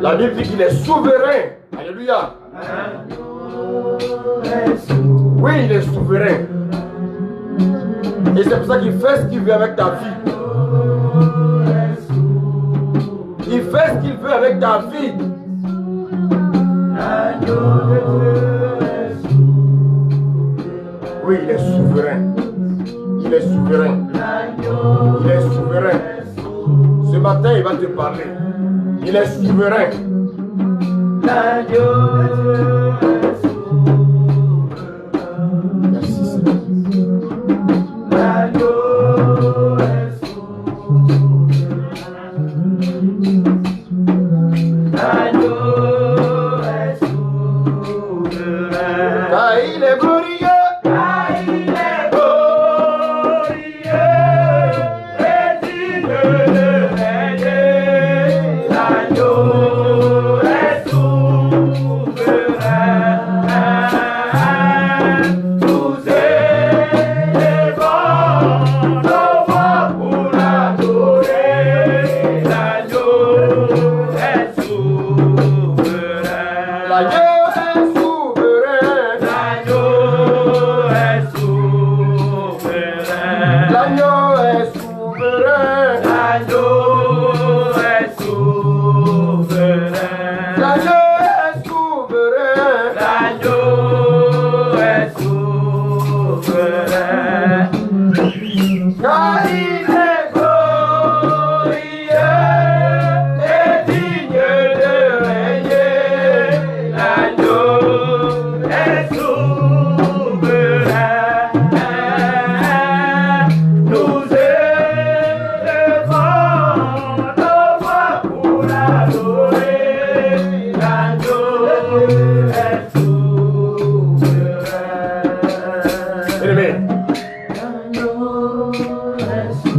La Bible dit qu'il est souverain. Alléluia. Oui, il est souverain. Et c'est pour ça qu'il fait ce qu'il veut avec ta vie. Il fait ce qu'il veut avec ta vie. Oui, il est souverain. Il est souverain. Il est souverain. Ce matin, il va te parler. Il est souverain. Merci Seigneur. Ah, il est glorieux.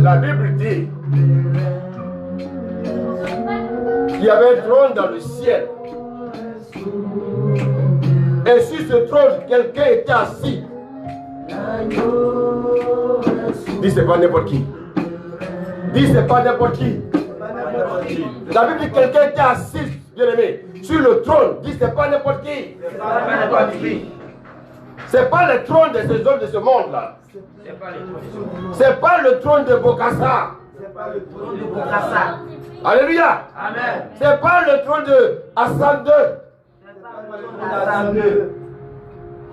La Bible dit qu'il y avait un trône dans le ciel. Et sur ce trône, quelqu'un était assis. Dis, c'est pas n'importe qui. Dis, c'est pas n'importe qui. La Bible dit quelqu'un qui est assis, bien aimé, sur le trône. Dis, c'est pas n'importe qui. C'est pas le trône de ces hommes de ce monde-là. C'est pas le trône de Bokassa. Alléluia. Amen. C'est pas le trône de Hassan II.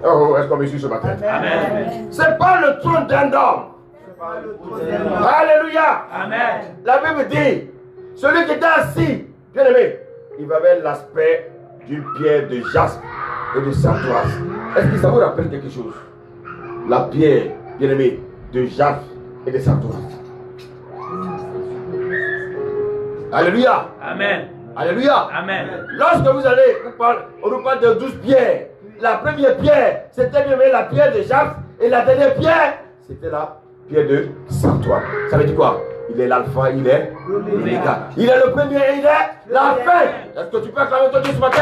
Oh, est-ce qu'on me suit ce matin? Amen. C'est pas le trône d'un homme. Alléluia. Amen. La Bible dit, celui qui était assis, bien aimé, il avait l'aspect d'une pierre de jaspe et de sardoise. Est-ce que ça vous rappelle quelque chose? La pierre, bien aimé, de jaspe et de sardoise. Alléluia. Amen. Alléluia. Amen. Lorsque vous allez, on nous parle de 12 pierres. La première pierre, c'était bien aimé la pierre de jaspe. Et la dernière pierre, c'était la pierre de sardoise. Ça veut dire quoi? Il est l'alpha, il est l'oméga. Il est le premier et il est la fin. Est-ce que tu peux acclamer ton Dieu ce matin?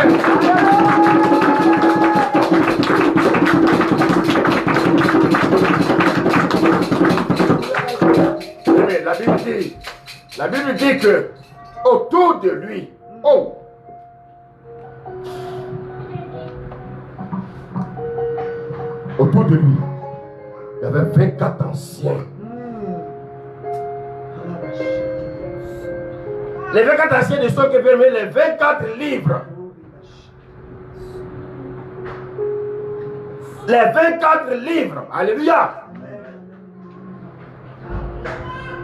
Mais la Bible dit que autour de lui, autour de lui, il y avait 24 anciens. Les 24 anciens ne sont que permis les 24 livres. Les 24 livres. Alléluia.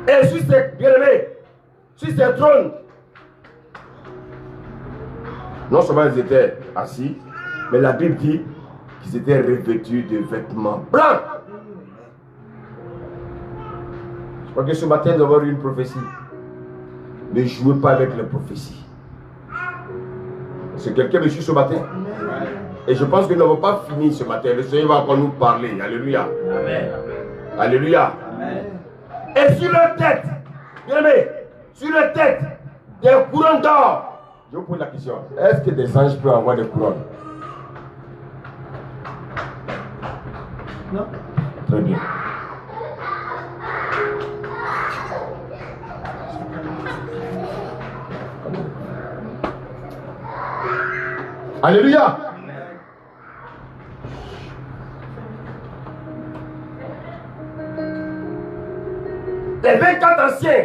Et sur ces bien-aimés, sur ces trônes, non seulement ils étaient assis, mais la Bible dit qu'ils étaient revêtus de vêtements blancs. Je crois que ce matin, nous avons eu une prophétie. Ne jouez pas avec les prophéties. C'est quelqu'un me suit ce matin. Et je pense que nous n'avons pas fini ce matin. Le Seigneur va encore nous parler. Alléluia. Amen. Alléluia. Amen. Et sur leur tête, bien aimé, sur leur tête, des couronnes d'or. Je vous pose la question. Est-ce que des anges peuvent avoir des couronnes? Non. Très bien. Alléluia. Les 24 anciens,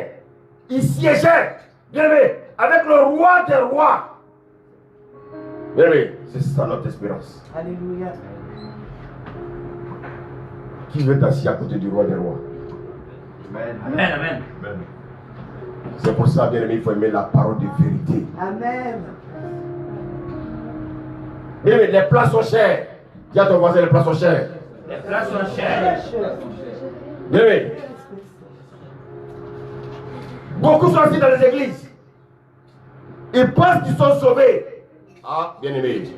ils siégeaient, bien aimé, avec le roi des rois. Bien aimé, c'est ça notre espérance. Alléluia. Qui veut assis à côté du roi des rois? Amen. Amen. C'est pour ça, bien aimé, il faut aimer la parole de vérité. Amen. Bien aimé, les plats sont chers. Dis à ton voisin, les plats sont chers. Les plats sont chers. Bien aimé. Beaucoup sont assis dans les églises. Ils pensent qu'ils sont sauvés. Ah, bien aimé.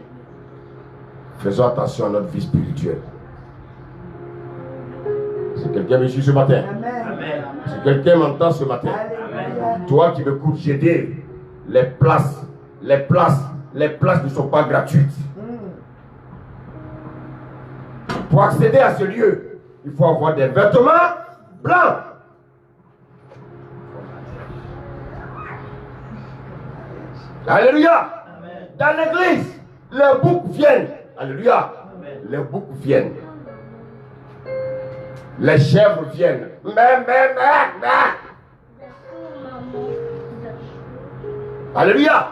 Faisons attention à notre vie spirituelle. Si quelqu'un me suit ce matin, Amen. si quelqu'un m'entend ce matin, Amen. toi qui m'écoutes, j'ai dit, les places ne sont pas gratuites. Pour accéder à ce lieu, il faut avoir des vêtements blancs. Alléluia. Dans l'église, les boucs viennent. Alléluia. Les boucs viennent. Les chèvres viennent. Alléluia.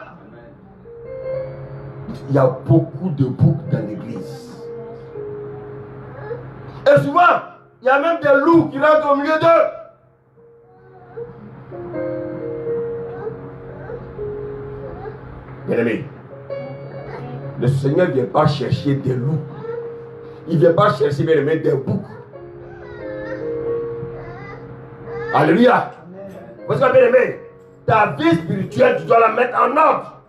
Il y a beaucoup de boucs dans l'église. Et souvent, il y a même des loups qui rentrent au milieu d'eux. Bien-aimé, le Seigneur ne vient pas chercher des loups. Il ne vient pas chercher, bien aimé, des boucs. Alléluia. Parce que, bien aimé, ta vie spirituelle, tu dois la mettre en ordre.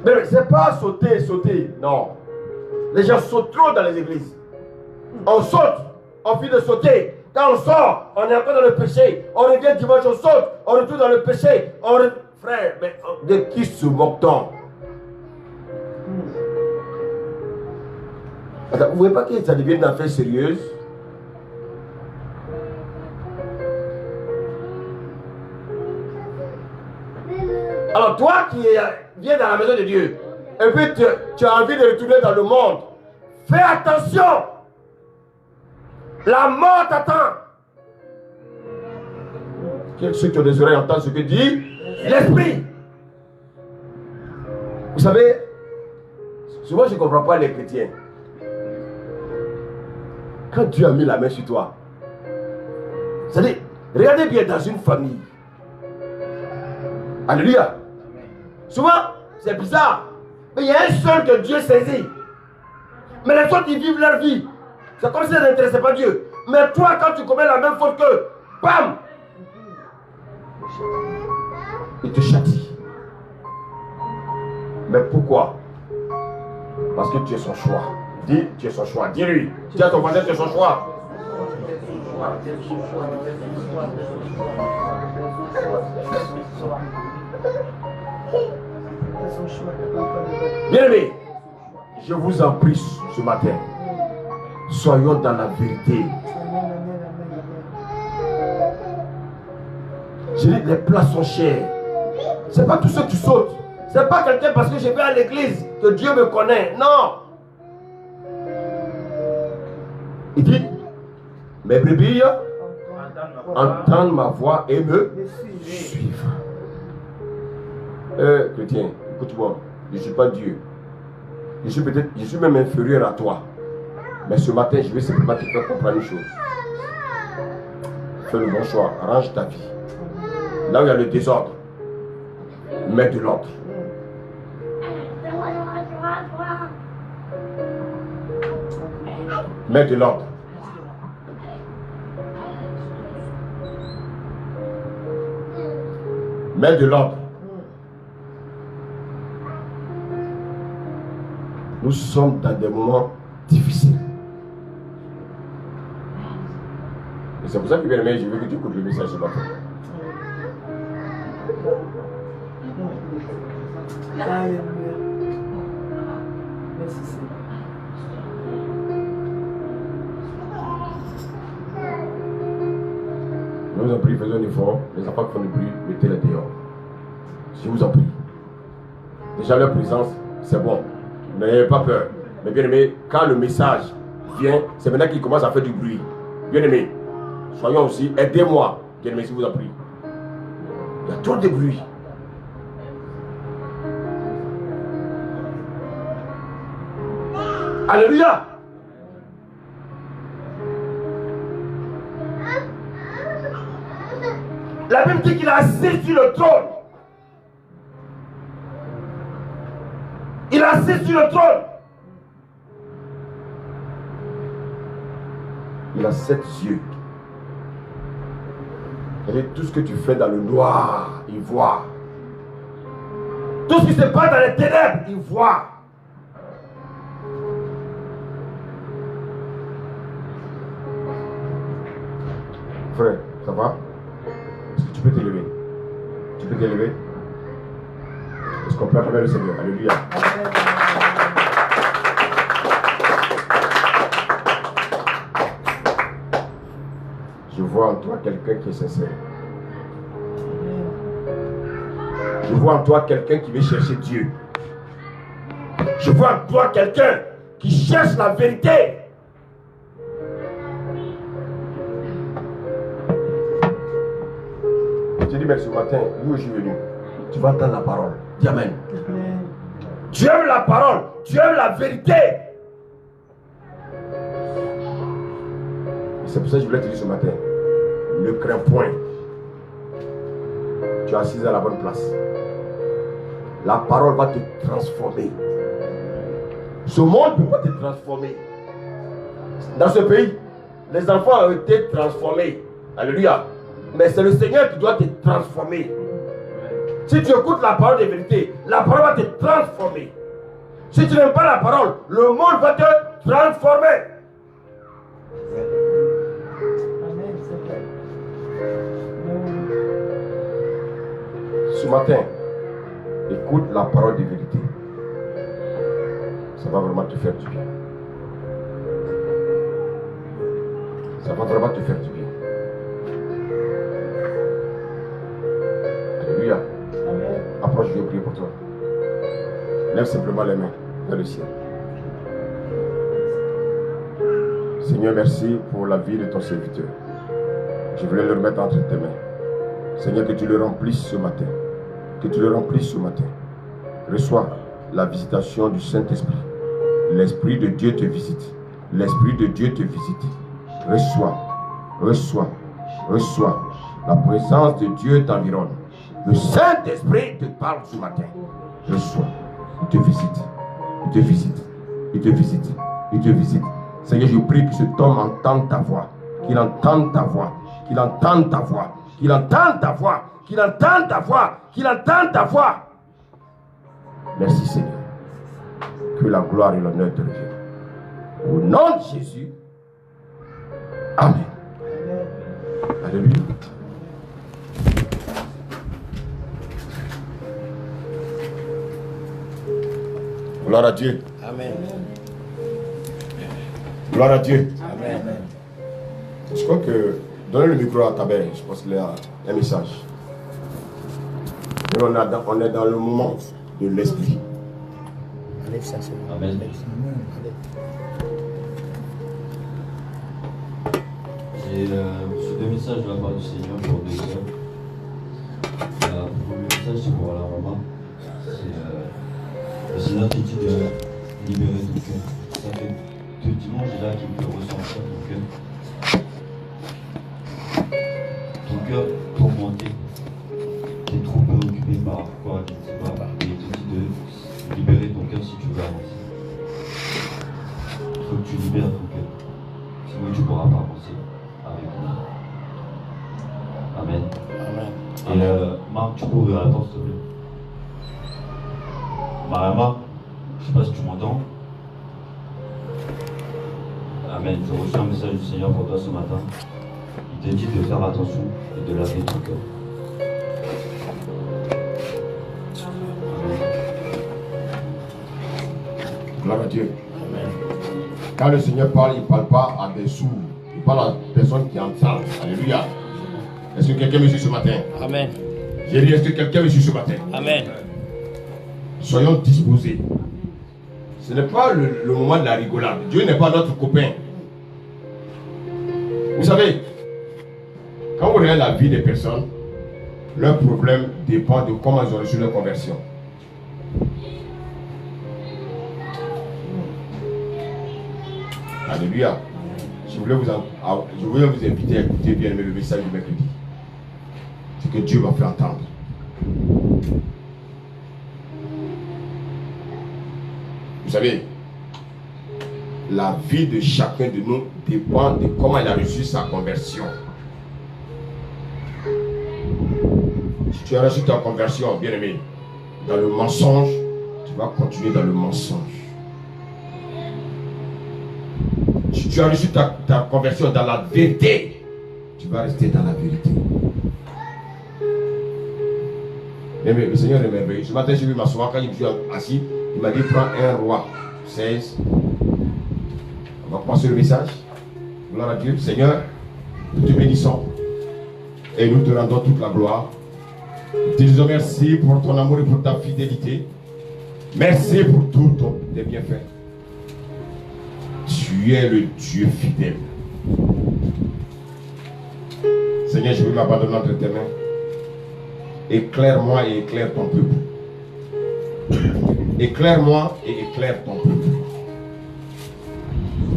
Mais ce n'est pas sauter, non. Les gens sautent trop dans les églises. On saute, on finit de sauter. Quand on sort, on est encore dans le péché. On revient dimanche, on saute, on retourne dans le péché. Frère, mais de qui se moque-t-on? Attends, vous ne voyez pas que ça devient une affaire sérieuse? Alors toi qui viens dans la maison de Dieu, et puis tu as envie de retourner dans le monde, fais attention. La mort t'attend. Ceux qui ont des oreilles entendent ce que dit l'Esprit. Vous savez, souvent je ne comprends pas les chrétiens. Quand Dieu a mis la main sur toi, c'est-à-dire, regardez bien dans une famille. Alléluia. Souvent, c'est bizarre. Mais il y a un seul que Dieu saisit. Mais les autres, ils vivent leur vie. C'est comme si ça n'intéressait pas Dieu. Mais toi, quand tu commets la même faute que, bam, il te châtie. Mais pourquoi? Parce que tu es son choix. Dis, tu es son choix. Dis-lui. Dis à ton voisin, tu es son choix. Bien-aimés, je vous en prie ce matin, soyons dans la vérité. Je dis, les plats sont chers. C'est pas tout ce qui saute. C'est pas quelqu'un parce que je vais à l'église que Dieu me connaît. Non. Il dit, mes brebis entendent ma voix et me suivent. Chrétien, écoute-moi, je ne suis pas Dieu. Je suis même inférieur à toi. Mais ce matin, je vais simplement te faire comprendre une chose. Fais le bon choix, arrange ta vie. Là où il y a le désordre, mets de l'ordre. Mets de l'ordre. Mets de l'ordre. Nous sommes dans des moments difficiles. Et c'est pour ça que bien aimé, je veux que tu écoutes le message ce matin. Je vous en prie, faisons un effort. Les enfants qui font du bruit, mettez-les dehors. Je vous en prie. Déjà leur présence, c'est bon. N'ayez pas peur. Mais bien aimé, quand le message vient, c'est maintenant qu'il commence à faire du bruit. Bien aimé, soyons aussi, aidez-moi. Bien aimé, si vous en prie. Il y a trop de bruit. Alléluia. La Bible dit qu'il a assis sur le trône. Il a assis sur le trône. Il a 7 yeux. Et tout ce que tu fais dans le noir, il voit. Tout ce qui se passe dans les ténèbres, il voit. Frère, ça va? Est-ce que tu peux t'élever? Tu peux t'élever? Est-ce qu'on peut acclamer le Seigneur? Alléluia. Je vois en toi quelqu'un qui est sincère. Je vois en toi quelqu'un qui veut chercher Dieu. Je vois en toi quelqu'un qui cherche la vérité. Je te dis, mais ce matin, où je suis venu, tu vas entendre la parole. Dis Amen. Tu aimes la parole, tu aimes la vérité. C'est pour ça que je voulais te dire ce matin, ne crains point. Tu es assis à la bonne place. La parole va te transformer. Ce monde ne peut pas te transformer. Dans ce pays, les enfants ont été transformés. Alléluia. Mais c'est le Seigneur qui doit te transformer. Si tu écoutes la parole de vérité, la parole va te transformer. Si tu n'aimes pas la parole, le monde va te transformer. Ce matin, écoute la parole de vérité. Ça va vraiment te faire du bien. Ça va vraiment te faire du bien. Alléluia. Approche. Approche, je vais prier pour toi. Lève simplement les mains vers le ciel. Seigneur, merci pour la vie de ton serviteur. Je voulais le remettre entre tes mains. Seigneur, que tu le remplisses ce matin. Que tu le remplisses ce matin. Reçois la visitation du Saint-Esprit. L'Esprit de Dieu te visite. L'Esprit de Dieu te visite. Reçois, reçois, reçois. La présence de Dieu t'environne. Le Saint-Esprit te parle ce matin. Reçois. Il te visite. Il te visite. Il te visite. Il te visite. Seigneur, je prie que cet homme entende ta voix. Qu'il entende ta voix. Qu'il entende ta voix. Qu'il entende ta voix. Qu'il entende ta voix. Qu'il entende ta voix. Merci Seigneur. Que la gloire et l'honneur te reviennent. Au nom de Jésus. Amen. Alléluia. Gloire à Dieu. Amen. Gloire à Dieu. Amen. Je crois que donner le micro à Tabert, je pense qu'il y a un message. Et on est dans le moment de l'esprit. Amen. J'ai reçu deux messages de la part du Seigneur pour 2 heures. Le premier message, c'est pour la maman. Le Seigneur te dit de libérer ton cœur. Ça fait 2 dimanches là qu'il peut ressentir ton cœur. Ton cœur tourmenté. Tu es trop préoccupé par quoi, je ne sais pas. Et il te dit de libérer ton cœur si tu veux avancer. Il faut que tu libères ton cœur. Sinon tu ne pourras pas avancer avec moi. Amen. Amen. Et Marc, tu peux ouvrir la porte, s'il te plaît. Mariama, je ne sais pas si tu m'entends. Amen. J'ai reçu un message du Seigneur pour toi ce matin. Il te dit de faire attention et de laver ton cœur. Gloire à Dieu. Amen. Quand le Seigneur parle, il ne parle pas à des sourds. Il parle à des personnes qui entendent. Alléluia. Est-ce que quelqu'un me suit ce matin? Amen. J'ai dit, est-ce que quelqu'un me suit ce matin? Amen. Soyons disposés. Ce n'est pas le moment de la rigolade. Dieu n'est pas notre copain. Vous savez, quand vous regardez la vie des personnes, leur problème dépend de comment ils ont reçu leur conversion. Alléluia. Je voulais vous inviter à écouter bien le message du mercredi. C'est que Dieu m'a fait entendre. Vous savez, la vie de chacun de nous dépend de comment il a reçu sa conversion. Si tu as reçu ta conversion, bien aimé, dans le mensonge, tu vas continuer dans le mensonge. Si tu as reçu ta conversion dans la vérité, tu vas rester dans la vérité. Mais le Seigneur est merveilleux. Ce matin, j'ai vu m'asseoir. Quand je me suis assis, il m'a dit, prends 1 roi 16. On va passer le message. Gloire à Dieu. Seigneur, nous te bénissons. Et nous te rendons toute la gloire. Nous te disons merci pour ton amour et pour ta fidélité. Merci pour tous tes bienfaits. Tu es le Dieu fidèle. Seigneur, je veux m'abandonner entre tes mains. Éclaire-moi et éclaire ton peuple. Éclaire-moi et éclaire ton peuple.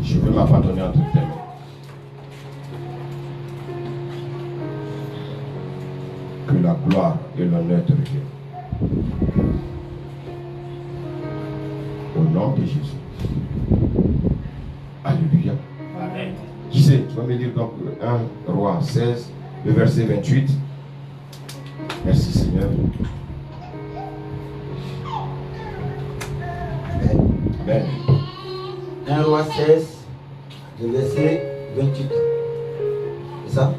Je veux m'abandonner entre tes mains. Que la gloire et l'honneur te reviennent. Au nom de Jésus. Alléluia. Amen. Qui sait? Tu vas me lire donc 1 Roi 16, le verset 28. Merci Seigneur. Amen. 1 Roi 16, le verset 28. C'est ça?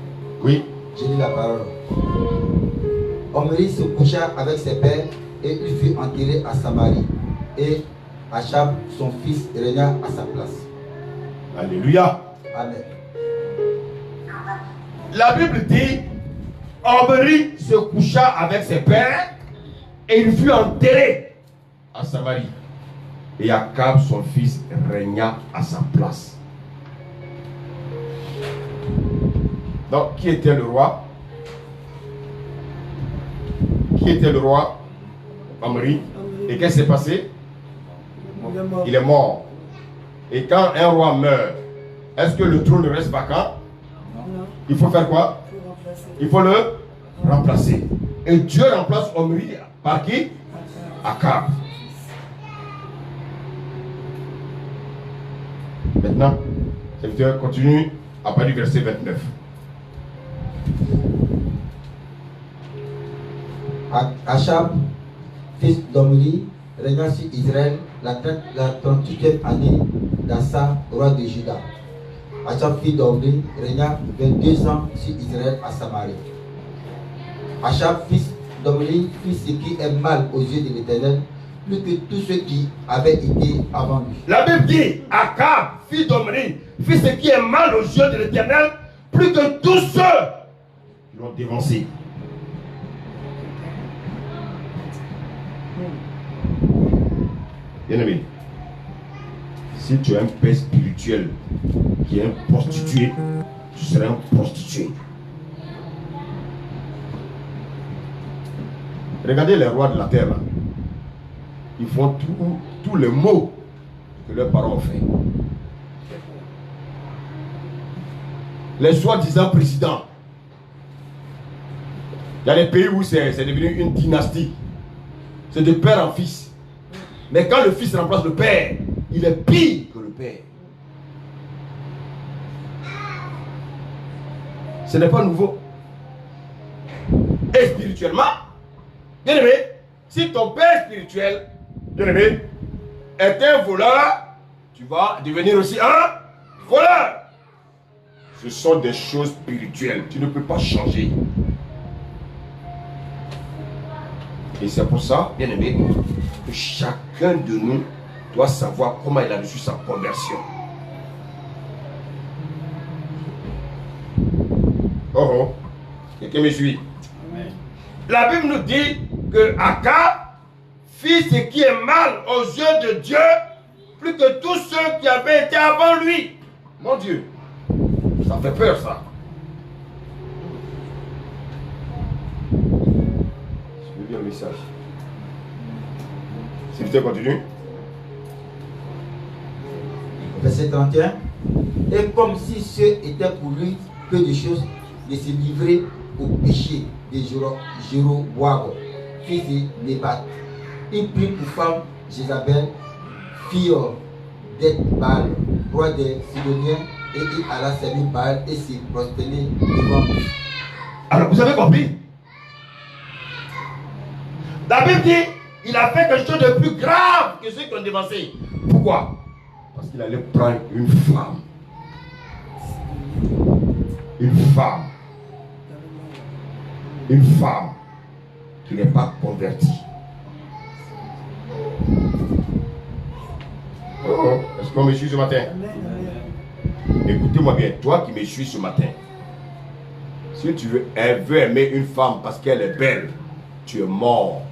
Oui. J'ai lu la parole. Omri se coucha avec ses pères et il fut enterré à Samarie. Et Achab, son fils, régna à sa place. Alléluia. Amen. La Bible dit, Omri se coucha avec ses pères Et il fut enterré à Samarie. Et Akab, son fils, régna à sa place. Donc, qui était le roi? Qui était le roi? Omri. Et qu'est-ce qui s'est passé? Il est mort. Et quand un roi meurt, est-ce que le trône reste vacant? Il faut faire quoi? Il faut le remplacer. Et Dieu remplace Omri par qui? Akab. Maintenant, serviteur continue à partir du verset 29. Achab, fils d'Omri, régna sur Israël la 38e année d'Assa, roi de Juda. Achab, fils d'Omri, régna 22 ans sur Israël à Samarie. Achab, fils d'Omri, fit ce qui est mal aux yeux de l'Éternel, plus que tous ceux qui avaient été avant lui. La Bible dit, Akab, fils d'Omri, fit ce qui est mal aux yeux de l'Éternel, plus que tous ceux qui l'ont dévancé. Bien-aimé, si tu es un père spirituel qui est un prostitué, tu seras un prostitué. Regardez les rois de la terre là. Ils font tous les maux que leurs parents ont fait. Les soi-disant présidents. Il y a des pays où c'est devenu une dynastie. C'est de père en fils. Mais quand le fils remplace le père, il est pire que le père. Ce n'est pas nouveau. Et spirituellement, bien aimé, si ton père spirituel, bien aimé, est un voleur, tu vas devenir aussi un voleur. Ce sont des choses spirituelles. Tu ne peux pas changer. Et c'est pour ça, bien aimé, que chacun de nous doit savoir comment il a reçu sa conversion. Oh oh, quelqu'un me suit. Amen. La Bible nous dit que Akab fit ce qui est mal aux yeux de Dieu, plus que tous ceux qui avaient été avant lui. Mon Dieu, ça fait peur ça. Je veux bien le message. S'il te continue. Verset 31. Et comme si ce était pour lui peu de choses de se livrer au péché de Jéroboam, fils de Nébat, il prit pour femme Jézabel, fille d'Ethbaal, roi des Sidoniens, et il alla servir Baal et se prosterner devant lui. Alors vous avez compris? La Bible dit il a fait quelque chose de plus grave que ceux qui ont dévancé. Pourquoi? Parce qu'il allait prendre une femme. Une femme. Une femme qui n'est pas convertie. Oh, est-ce qu'on me suit ce matin? Écoutez-moi bien, toi qui me suis ce matin. Si tu veux, elle veut aimer une femme parce qu'elle est belle, tu es mort.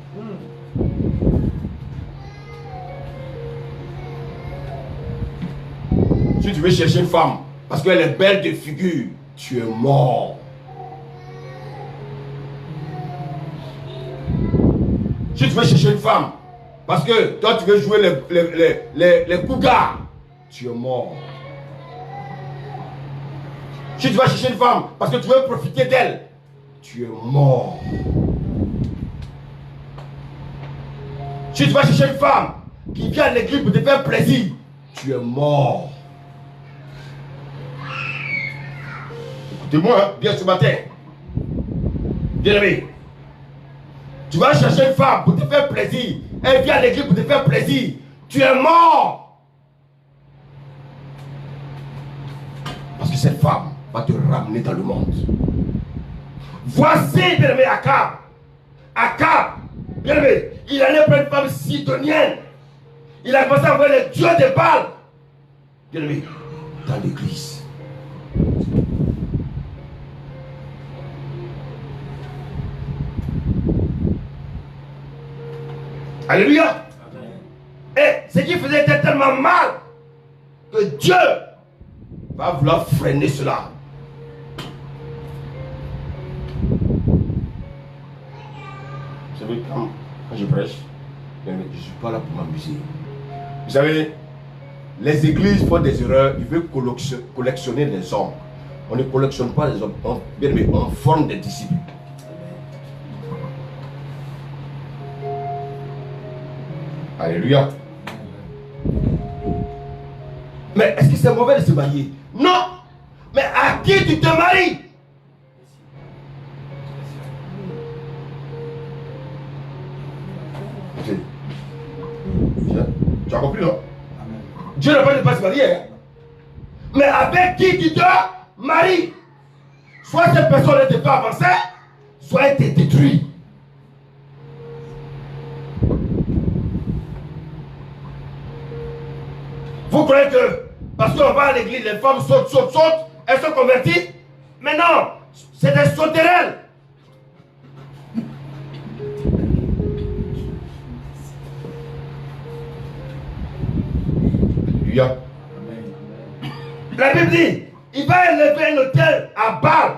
Si tu veux chercher une femme parce qu'elle est belle de figure, tu es mort. Si tu veux chercher une femme parce que toi tu veux jouer les cougars, tu es mort. Si tu vas chercher une femme parce que tu veux profiter d'elle, tu es mort. Si tu vas chercher une femme qui vient à l'église pour te faire plaisir, tu es mort. Écoutez-moi, hein, bien ce matin. Bien aimé. Tu vas chercher une femme pour te faire plaisir. Elle vient à l'église pour te faire plaisir. Tu es mort. Parce que cette femme va te ramener dans le monde. Voici, bien aimé, Akab. Akab, bien aimé, il allait prendre une femme sidonienne. Il a commencé à voir les dieux de Baal. Bien aimé, dans l'église. Alléluia. Et ce qui faisait était tellement mal que Dieu va vouloir freiner cela. Vous savez, quand je prêche, je ne suis pas là pour m'amuser. Vous savez, les églises font des erreurs, ils veulent collectionner les hommes. On ne collectionne pas les hommes, on forme des disciples. Alléluia. Mais est-ce que c'est mauvais de se marier? Non. Mais à qui tu te maries? Tu as compris, non? Dieu n'a pas de pas se marier. Hein? Mais avec qui tu te maries? Soit cette personne ne te fait avancer, soit elle te détruit. Vous croyez que parce qu'on va à l'église, les femmes sautent, elles sont converties? Mais non, c'est des sauterelles. Alléluia. La Bible dit, il va élever un hôtel à Baal,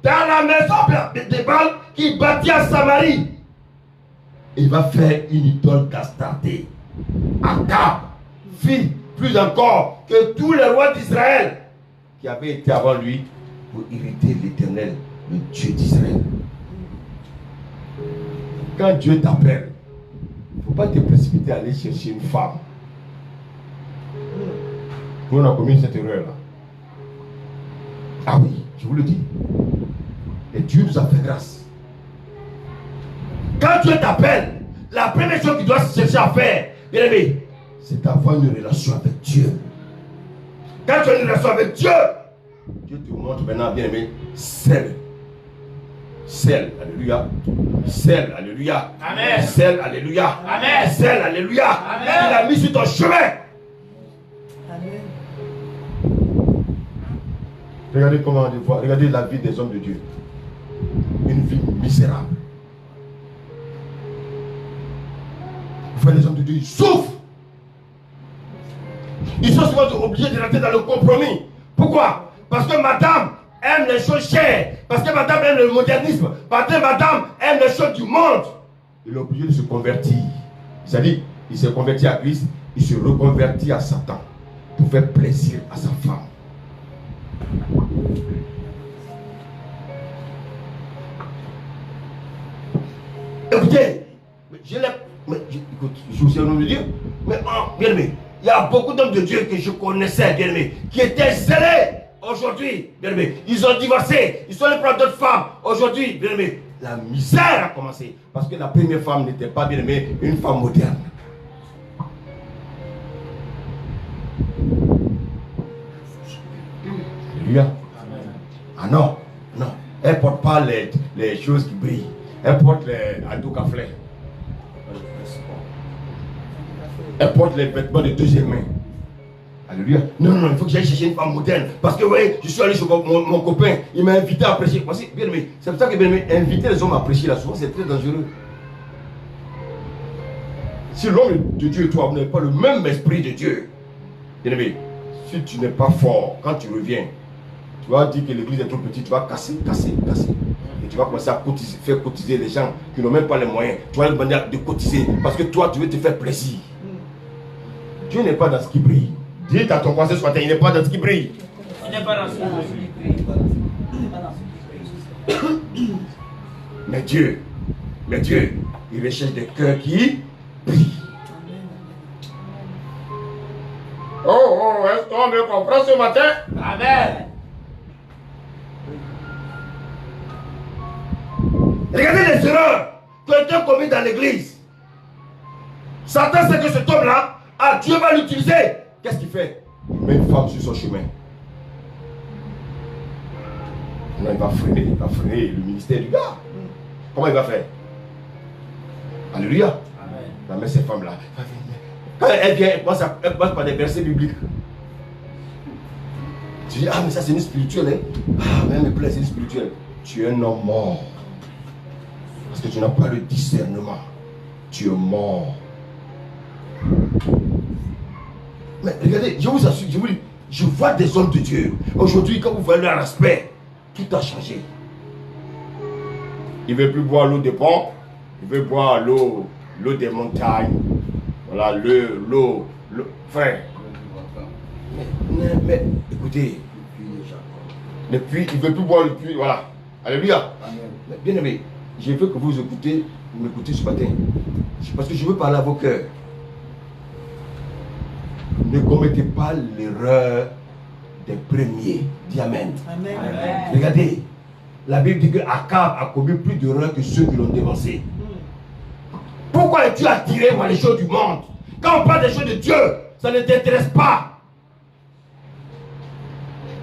dans la maison de Baal qu'il bâtit à Samarie. Il va faire une idole d'Astarté. Akab, fille, plus encore que tous les rois d'Israël qui avaient été avant lui pour irriter l'Éternel, le Dieu d'Israël. Quand Dieu t'appelle, il ne faut pas te précipiter à aller chercher une femme. Nous, on a commis cette erreur-là. Ah oui, je vous le dis. Et Dieu nous a fait grâce. Quand Dieu t'appelle, la première chose qu'il doit chercher à faire, bien aimé, c'est d'avoir une relation avec Dieu. Quand tu as une relation avec Dieu, Dieu te montre maintenant, bien aimé, celle. Celle, alléluia. Celle, alléluia. Amen. Celle, alléluia. Amen. Celle, alléluia. Amen. Il a mis sur ton chemin. Amen. Regardez comment on voit, regardez la vie des hommes de Dieu. Une vie misérable. Vous voyez les hommes de Dieu, ils souffrent. Ils sont souvent obligés de rentrer dans le compromis. Pourquoi? Parce que madame aime les choses chères. Parce que madame aime le modernisme. Parce que madame aime les choses du monde. Il est obligé de se convertir. C'est-à-dire, il s'est converti à Christ, il se reconvertit à Satan pour faire plaisir à sa femme. Écoutez, écoute, je vous ai de dire, mais bien aimé, il y a beaucoup d'hommes de Dieu que je connaissais, bien aimé, qui étaient zélés aujourd'hui, bien aimé. Ils ont divorcé, ils sont allés prendre d'autres femmes. Aujourd'hui, bien aimé, la misère a commencé. Parce que la première femme n'était pas, bien aimé, une femme moderne. Alléluia. Ah non, non. Elle ne porte pas les choses qui brillent. Elle porte les adoucaflets. Elle porte les vêtements de deuxième main. Alléluia. Non, non, il faut que j'aille chercher une femme moderne. Parce que, vous voyez, je suis allé chez mon copain. Il m'a invité à prêcher. Voici, bien aimé. C'est pour ça que, bien aimé, inviter les hommes à prêcher là, souvent, c'est très dangereux. Si l'homme de Dieu et toi, vous n'avez pas le même esprit de Dieu, bien aimé, si tu n'es pas fort, quand tu reviens, tu vas dire que l'église est trop petite, tu vas casser. Et tu vas commencer à faire cotiser les gens qui n'ont même pas les moyens. Tu vas leur demander de cotiser parce que toi, tu veux te faire plaisir. Dieu n'est pas dans ce qui brille. Dis à ton conseil ce matin, il n'est pas dans ce qui brille. Il n'est pas dans ce qui brille. Mais Dieu, il recherche des cœurs qui brillent. Oh, est-ce qu'on me comprend ce matin? Amen. Regardez les erreurs qui ont été commises dans l'église. Satan sait que cet homme-là, Dieu va l'utiliser. Qu'est-ce qu'il fait? Il met une femme sur son chemin. Non, il va freiner le ministère du gars. Comment il va faire? Alléluia. Amen. Il va mettre ces femmes-là. Quand elle vient, elle passe par des versets bibliques. Tu dis, ah mais ça c'est une spirituelle. Hein? Ah mais elle me plaît, c'est une spirituelle. Tu es un homme mort. Parce que tu n'as pas le discernement. Tu es mort. Mais regardez, je vous assure, je vous dis, je vois des hommes de Dieu. Aujourd'hui, quand vous voyez leur aspect, tout a changé. Il ne veut plus boire l'eau des ponts, il veut boire l'eau des montagnes. Voilà, l'eau. Frère. Mais écoutez, le puits, il ne veut plus boire le puits, voilà. Alléluia. Bien aimé, je veux que vous m'écoutez ce matin. Parce que je veux parler à vos cœurs. Ne commettez pas l'erreur des premiers. Dis Amen. Amen. Regardez, la Bible dit que Akab a commis plus d'erreurs que ceux qui l'ont dévancé. Pourquoi es-tu attiré par les choses du monde? Quand on parle des choses de Dieu, ça ne t'intéresse pas.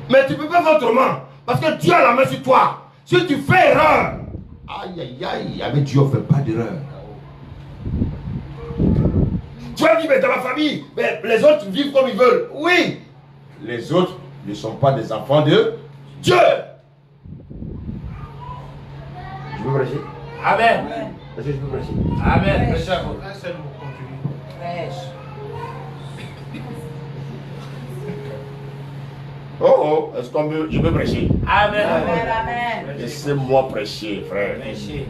Mais tu ne peux pas faire autrement. Parce que Dieu a la main sur toi. Si tu fais erreur, aïe aïe aïe, avec Dieu on ne fait pas d'erreur. Tu vas dire, mais dans ma famille, mais les autres vivent comme ils veulent. Oui, les autres ne sont pas des enfants de Dieu. Je peux prêcher? Amen. Est-ce que je peux prêcher? Amen. Prêche. Oh, est-ce qu'on peut, je peux prêcher? Amen. Amen. Laissez-moi prêcher, frère. Prêchez.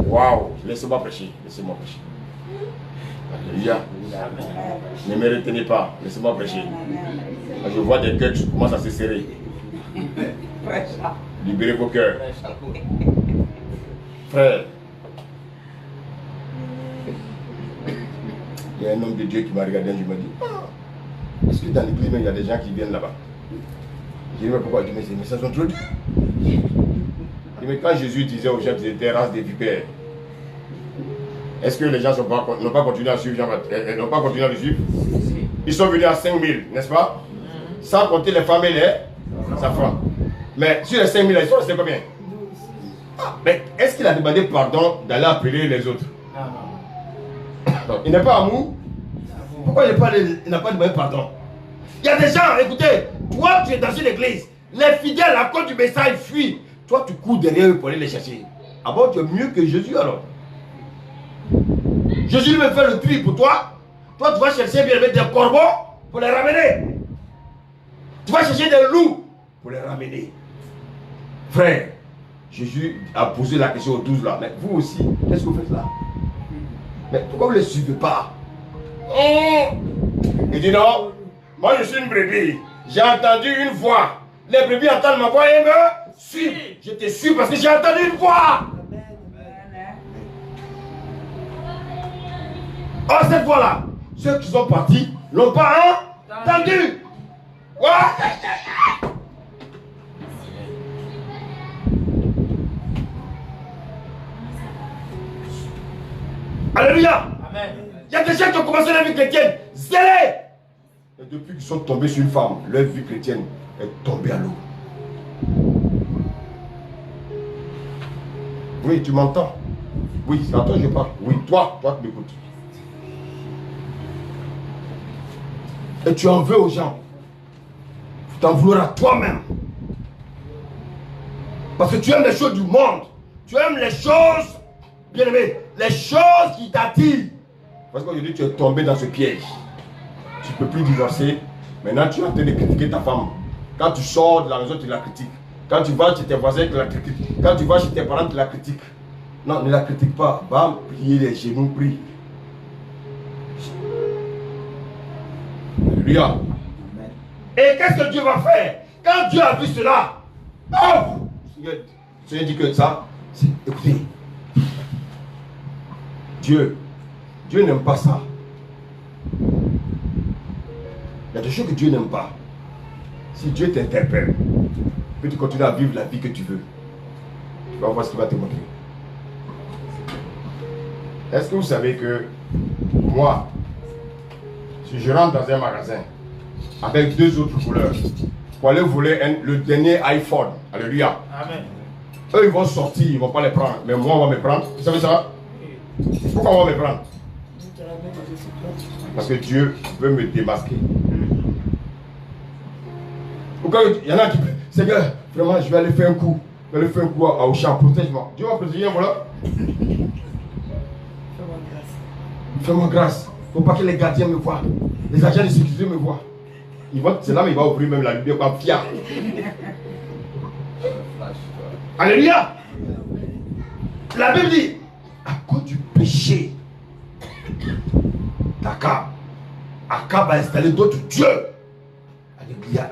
Waouh, laissez-moi prêcher, laissez-moi prêcher. Alléluia. Ne me retenez pas, laissez-moi prêcher. Je vois des cœurs qui commencent à se serrer. Libérez vos cœurs. Frère, il y a un homme de Dieu qui m'a regardé et je me dis, est-ce que dans l'église il y a des gens qui viennent là-bas? Je dis, mais pourquoi? Je dis, mais ces messages sont trop durs. Je dis, mais quand Jésus disait aux gens qu'ils étaient race des vipères, est-ce que les gens n'ont pas continué à suivre n'ont pas continué à le suivre? Ils sont venus à 5000, n'est-ce pas? Sans compter les femmes et les enfants. Mais sur les 5000, ils sont restés combien? Mais est-ce qu'il a demandé pardon d'aller appeler les autres? Non. Il n'est pas amour. Pourquoi il n'a pas demandé pardon? Il y a des gens, écoutez, toi tu es dans une église, les fidèles à cause du message fuient. Toi tu cours derrière eux pour aller les chercher. Ah bon, tu es mieux que Jésus alors? Jésus veut faire le tri pour toi. Toi tu vas chercher bien des corbeaux pour les ramener. Tu vas chercher des loups pour les ramener. Frère, Jésus a posé la question aux 12 là. Mais vous aussi, qu'est-ce que vous faites là? Mais pourquoi vous ne les suivez pas? Il dit non, moi je suis une brebis. J'ai entendu une voix. Les brebis entendent ma voix et me suivent. Je te suis parce que j'ai entendu une voix. Oh, cette voix-là, ceux qui sont partis n'ont pas entendu. Ouais. Alléluia. Amen. Il y a des gens qui ont commencé leur vie chrétienne zélés. Et depuis qu'ils sont tombés sur une femme, leur vie chrétienne est tombée à l'eau. Oui, tu m'entends? Oui, c'est à toi que je parle. Oui, toi tu m'écoutes. Et tu en veux aux gens. Tu t'en voudras toi-même. Parce que tu aimes les choses du monde. Tu aimes les choses, bien aimé, les choses qui t'attirent. Parce qu'aujourd'hui tu es tombé dans ce piège. Tu ne peux plus divorcer. Maintenant tu es en train de critiquer ta femme. Quand tu sors de la maison, tu la critiques. Quand tu vas chez tes voisins, tu la critiques. Quand tu vas chez tes parents, tu la critiques. Non, ne la critique pas. Va plier les genoux, prie. Alléluia. Et qu'est-ce que Dieu va faire? Quand Dieu a vu cela, oh, Seigneur dit que ça, écoutez, Dieu n'aime pas ça. Il y a des choses que Dieu n'aime pas. Si Dieu t'interpelle, que tu continues à vivre la vie que tu veux, tu vas voir ce qu'il va te montrer. Est-ce que vous savez que moi, si je rentre dans un magasin avec deux autres couleurs pour aller voler le dernier iPhone, alléluia. Amen. Eux ils vont sortir, ils ne vont pas les prendre, mais moi on va me prendre. Vous savez ça? Pourquoi on va me prendre? Parce que Dieu veut me démasquer. Pourquoi il y en a qui disent, Seigneur, vraiment je vais aller faire un coup. Je vais aller faire un coup au champ, protège-moi. Dieu va protéger, voilà. Fais-moi grâce. faut pas que les gardiens me voient. Les agents de sécurité me voient. C'est là qu'il va ouvrir même la lumière comme fier. Alléluia. La Bible dit, à cause du péché d'Akab, Akab a installé d'autres dieux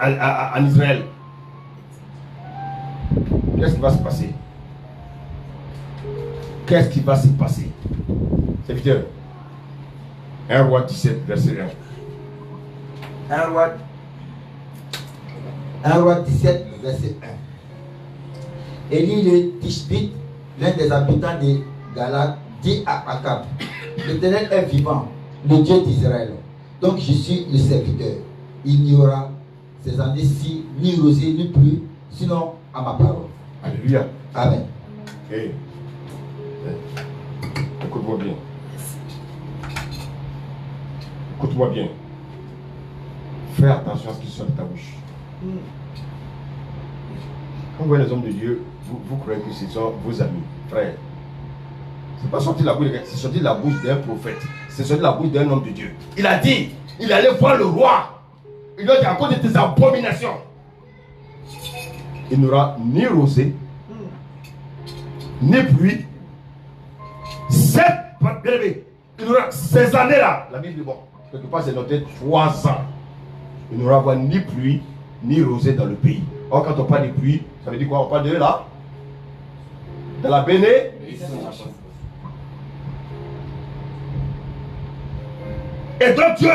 en Israël. Qu'est-ce qui va se passer? Qu'est-ce qui va se passer? Serviteur, 1 Roi 17, verset 1. 1 Roi 17, verset 1. Élie le Tishbite, l'un des habitants de Galad, dit à Akab, l'Éternel est vivant, le Dieu d'Israël. Donc je suis le serviteur. Il n'y aura ces années-ci ni rosée ni pluie, sinon à ma parole. Alléluia. Amen. Hey. Écoute-moi bien. Écoute-moi bien. Fais attention à ce qui sort de ta bouche. Quand vous voyez les hommes de Dieu, vous croyez que ce sont vos amis, frères. Ce n'est pas sorti de la bouche de quelqu'un, c'est sorti de la bouche d'un prophète. C'est sorti de la bouche d'un homme de Dieu. Il a dit, il allait voir le roi. Il lui a dit, à cause de tes abominations, il n'aura ni rosée, ni pluie. Il aura ces années-là. La Bible dit, bon, quelque part c'est noté 3 ans. Il n'aura avoir ni pluie, ni rosée dans le pays. Or, quand on parle de pluie, ça veut dire quoi? On parle de là? De la bénédiction. Et donc Dieu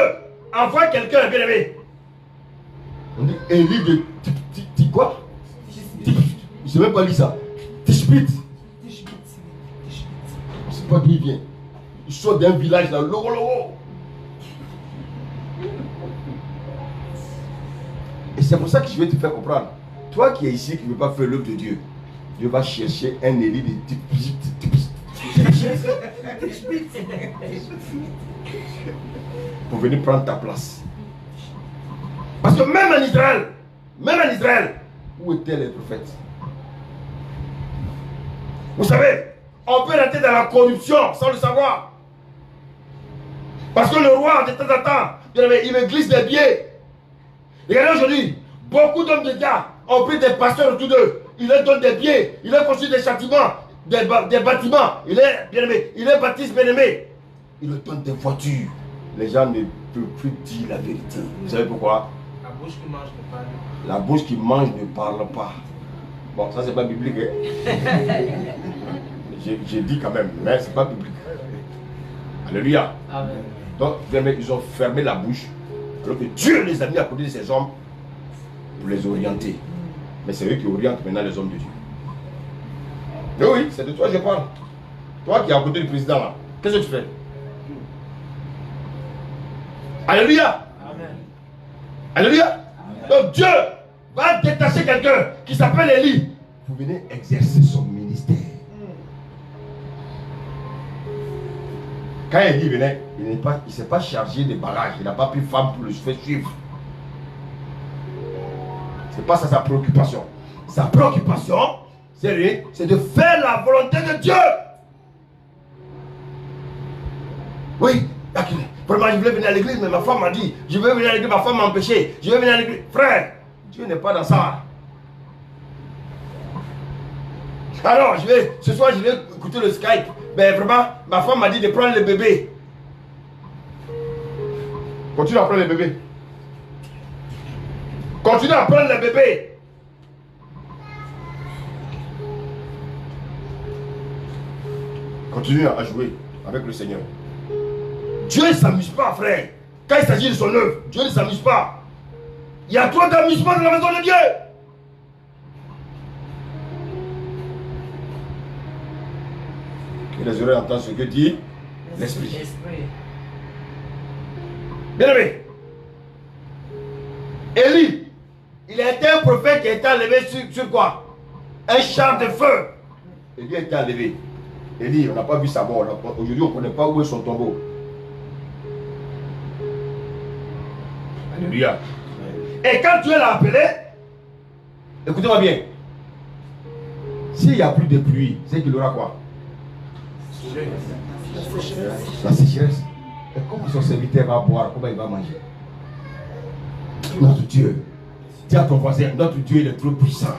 envoie quelqu'un, bien aimé. On dit Élie de quoi? Je ne sais même pas lire ça. Tishbit. Je ne sais pas d'où il vient. Il sort d'un village là, Loro. Et c'est pour ça que je vais te faire comprendre. Toi qui es ici, qui ne veux pas faire l'œuvre de Dieu, Dieu va chercher un Élie de pour venir prendre ta place. Parce que même en Israël, où étaient les prophètes? Vous savez, on peut rentrer dans la corruption sans le savoir. Parce que le roi, de temps en temps, il me glisse les pieds. Regardez aujourd'hui, beaucoup d'hommes de Dieu ont pris des pasteurs autour d'eux. Ils leur donnent des pieds, ils leur construisent des châtiments, des bâtiments. Il est baptiste bien-aimé. Ils leur donnent des voitures. Les gens ne peuvent plus dire la vérité. Vous savez pourquoi? La bouche qui mange ne parle pas. La bouche qui mange ne parle pas. Bon, ça c'est pas biblique. Hein? J'ai dit quand même, mais c'est pas biblique. Alléluia. Amen. Donc, ils ont fermé la bouche. Alors que Dieu les a mis à côté de ces hommes pour les orienter. Mais c'est eux qui orientent maintenant les hommes de Dieu. Mais oui, c'est de toi que je parle. Toi qui es à côté du président là, qu'est-ce que tu fais? Alléluia. Amen. Alléluia. Donc Dieu va détacher quelqu'un qui s'appelle Élie pour venir exercer son ministère. Quand Élie venait, il ne s'est pas chargé des barrages. Il n'a pas pris femme pour le faire suivre. Ce n'est pas ça sa préoccupation. Sa préoccupation, c'est de faire la volonté de Dieu. Oui, vraiment, je voulais venir à l'église, mais ma femme m'a dit, je veux venir à l'église, ma femme m'a empêché. Je veux venir à l'église. Frère, Dieu n'est pas dans ça. Alors, ce soir, je vais écouter le Skype. Mais vraiment, ma femme m'a dit de prendre le bébé. Continue à prendre le bébé. Continue à prendre le bébé. Continue à jouer avec le Seigneur. Dieu ne s'amuse pas, frère. Quand il s'agit de son œuvre, Dieu ne s'amuse pas. Il y a trop d'amusement dans la maison de Dieu. Et les oreilles entendent ce que dit l'Esprit. Bien aimé, Élie, il a été un prophète qui a été enlevé sur quoi? Un char de feu. Élie a été enlevé. Élie, on n'a pas vu sa mort. Aujourd'hui, on ne connaît pas où est son tombeau. Alléluia. Et quand Dieu l'a appelé, écoutez-moi bien. S'il n'y a plus de pluie, c'est qu'il aura quoi? La sécheresse. Et comment son serviteur va boire, comment il va manger? Notre Dieu. Dis à ton voisin, notre Dieu il est trop puissant.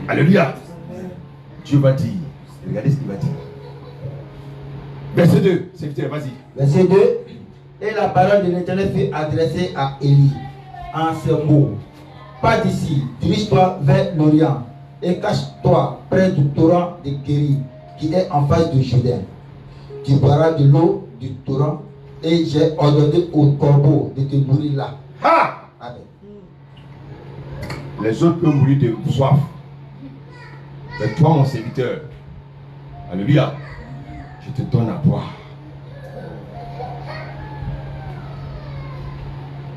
Alléluia. Dieu va dire. Regardez ce qu'il va dire. Verset 2. Serviteur, vas-y. Verset 2. Et la parole de l'Éternel fut adressée à Élie en ces mots. Pas d'ici, dirige-toi vers l'Orient et cache-toi près du torrent de Kéri qui est en face de Jourdain. Tu boiras de l'eau du torrent et j'ai ordonné au corbeau de te nourrir là. Ah! Amen. Les autres peuvent mourir de soif. Mais toi, mon serviteur, alléluia, je te donne à boire.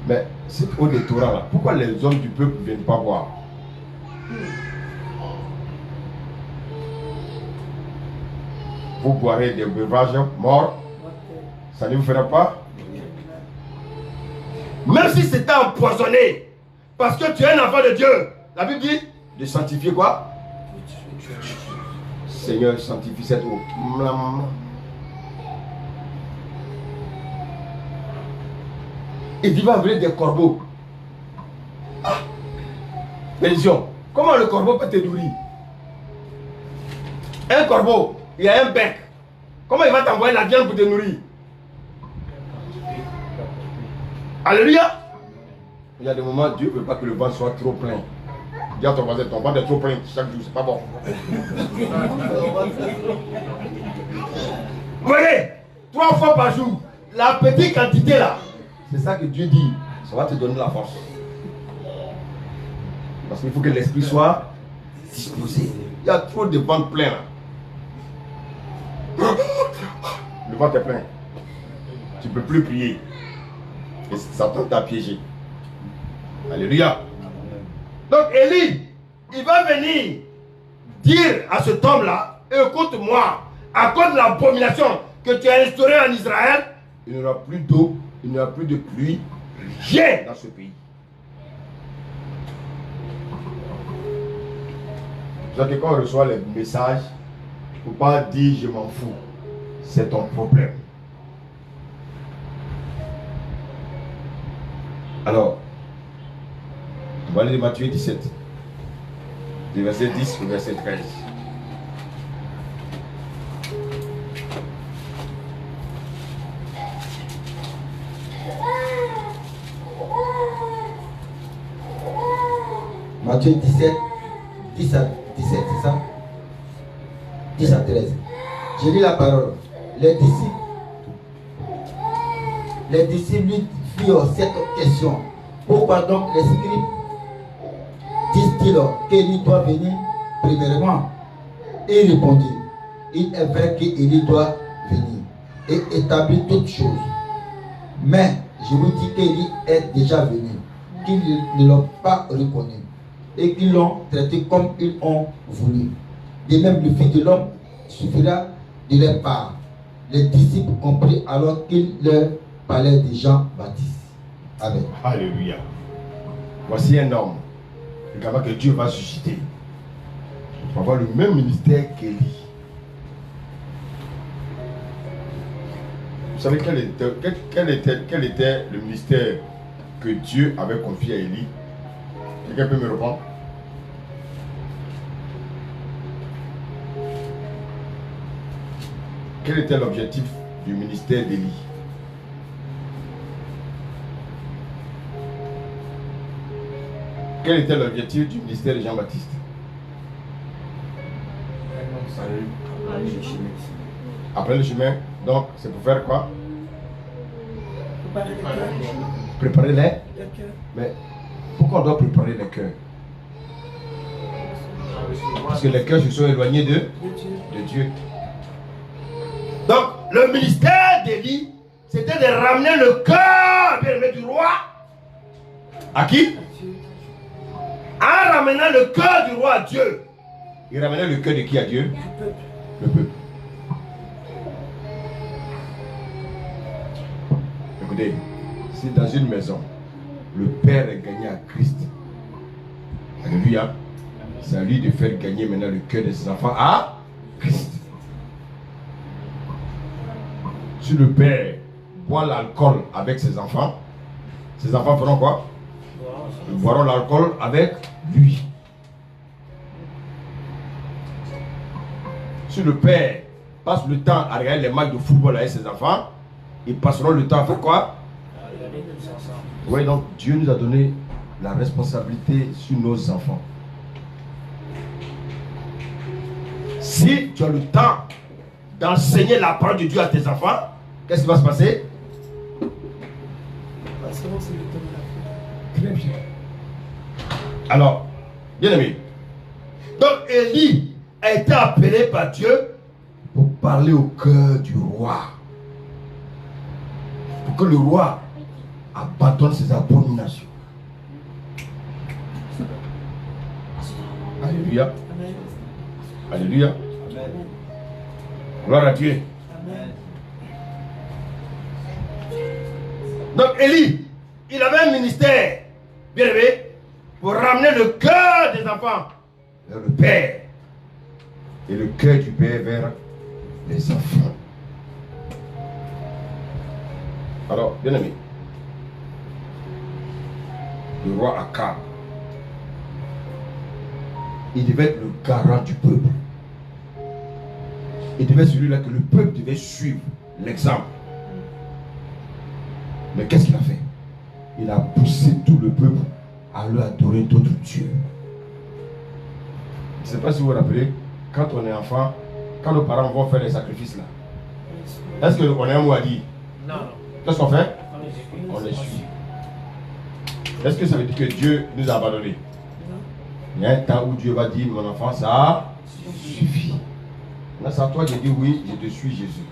Mais cette eau de Torah là, pourquoi les hommes du peuple ne viennent pas boire? Vous boirez des breuvages morts, ça ne vous fera pas? Même si c'était empoisonné, parce que tu es un enfant de Dieu, la Bible dit de sanctifier quoi? Seigneur, sanctifie cette eau. Il dit, va venir des corbeaux. Ah! Bénédiction. Comment le corbeau peut te nourrir? Un corbeau, il a un bec. Comment il va t'envoyer la viande pour te nourrir? Alléluia. Il y a des moments, Dieu ne veut pas que le ventre soit trop plein. Dis à ton voisin, ton ventre est trop plein chaque jour, c'est pas bon. Vous voyez, 3 fois par jour, la petite quantité là, c'est ça que Dieu dit, ça va te donner la force. Parce qu'il faut que l'esprit soit disposé. Il y a trop de ventre plein là. Le ventre est plein. Tu ne peux plus prier. Et Satan t'a piégé. Alléluia. Donc Élie, il va venir dire à cet homme-là, écoute-moi, à cause de l'abomination que tu as instaurée en Israël, il n'y aura plus d'eau, il n'y aura plus de pluie, rien dans ce pays. Donc quand on reçoit les messages, il ne faut pas dire je m'en fous, c'est ton problème. Alors, on va aller de Matthieu 17, du verset 10 au verset 13. Matthieu 17, 10 à 17, c'est ça? 10 à 13. Je lis la parole. Les disciples lui firent cette question. Pourquoi donc les scribes disent-ils qu'Élie doit venir premièrement? Et il répondit, il est vrai qu'Élie doit venir et établir toutes choses. Mais je vous dis qu'Élie est déjà venu, qu'ils ne l'ont pas reconnu et qu'ils l'ont traité comme ils ont voulu. De même, le Fils de l'homme suffira de leur part. Les disciples comprirent alors qu'il leur parlait de Jean-Baptiste. Amen. Alléluia. Voici un homme que Dieu va susciter. Il va avoir le même ministère qu'Élie. Vous savez quel était le ministère que Dieu avait confié à Élie? Quelqu'un peut me répondre? Quel était l'objectif du ministère d'Élie? Quel était l'objectif du ministère de Jean-Baptiste? Après le chemin. Donc, c'est pour faire quoi? Préparer les. Mais pourquoi on doit préparer les cœurs? Parce que les cœurs se sont éloignés de Dieu. Donc, le ministère d'Élie, c'était de ramener le cœur bien-aimé du roi. À qui? En ramenant le cœur du roi à Dieu. Il ramenait le cœur de qui à Dieu? Le peuple. Écoutez, si dans une maison, le père est gagné à Christ, alléluia, c'est à lui de faire gagner maintenant le cœur de ses enfants à Christ. Si le père boit l'alcool avec ses enfants feront quoi? Ils boiront l'alcool avec lui. Si le père passe le temps à regarder les matchs de football avec ses enfants, ils passeront le temps à faire quoi? Oui, donc Dieu nous a donné la responsabilité sur nos enfants. Si tu as le temps d'enseigner la parole de Dieu à tes enfants, qu'est-ce qui va se passer? Très bien. Alors, bien aimé, donc Élie a été appelé par Dieu pour parler au cœur du roi. Pour que le roi abandonne ses abominations. Alléluia. Amen. Alléluia. Amen. Gloire à Dieu. Amen. Donc Élie, il avait un ministère, bien aimé, pour ramener le cœur des enfants vers le Père. Et le cœur du Père vers les enfants. Alors, bien aimé, le roi Akab, il devait être le garant du peuple. Il devait être celui-là que le peuple devait suivre, l'exemple. Mais qu'est-ce qu'il a fait? Il a poussé tout le peuple à lui adorer d'autres dieux. Je ne sais pas si vous vous rappelez, quand on est enfant, quand nos parents vont faire les sacrifices là, est-ce qu'on a un mot à dire? Non, non. Qu'est-ce qu'on fait? On les suit. On les suit. Est-ce que ça veut dire que Dieu nous a abandonnés? Il y a un temps où Dieu va dire, mon enfant, ça suffit. Là, c'est à toi de dire oui, je te suis Jésus.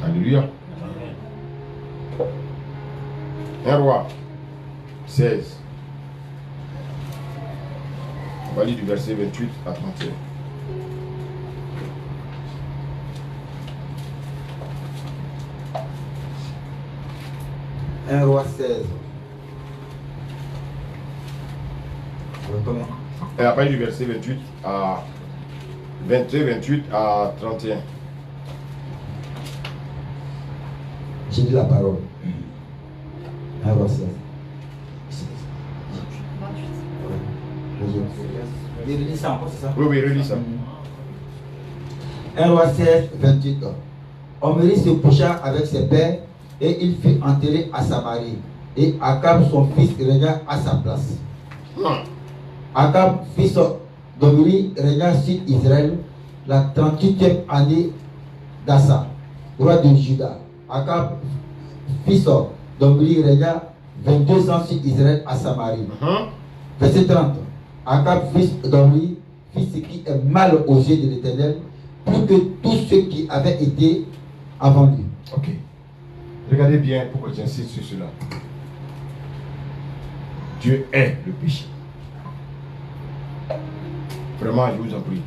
Alléluia. Un roi 16. On va lire du verset 28 à 31. Un roi 16. Combien? Et après du verset 28 à 22, 28 à 31. J'ai dit la parole. Un roi 16. Il relit ça encore, c'est ça? Oui, oui, relis ça. Un roi 16, 28. Omri se coucha avec ses pères et il fut enterré à Samarie. Et Akab, son fils, régna à sa place. Akab, fils d'Omri, régna sur Israël la 38e année d'Assa, roi de Juda. Akab, fils d'Omri, régna 22 ans sur Israël à Samarie. Verset 30. Akab, fils d'Omri, fit ce qui est mal aux yeux de l'Éternel, plus que tous ceux qui avaient été avant lui. Ok. Regardez bien pourquoi j'insiste sur cela. Dieu est le péché. Vraiment, je vous en prie.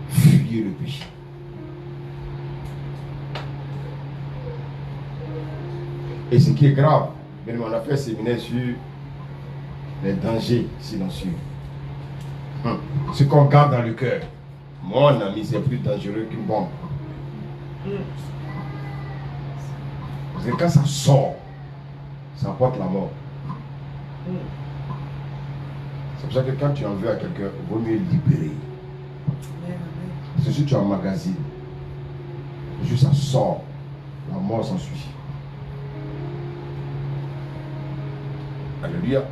Fuyez le péché. Et ce qui est grave, même on a fait un séminaire sur les dangers silencieux. Ce qu'on garde dans le cœur. Mon ami, c'est plus dangereux qu'une bombe. Parce que quand ça sort, ça apporte la mort. C'est pour ça que quand tu en veux à quelqu'un, il vaut mieux libérer. Parce que si tu emmagasines, juste ça sort, la mort s'ensuit. Alléluia.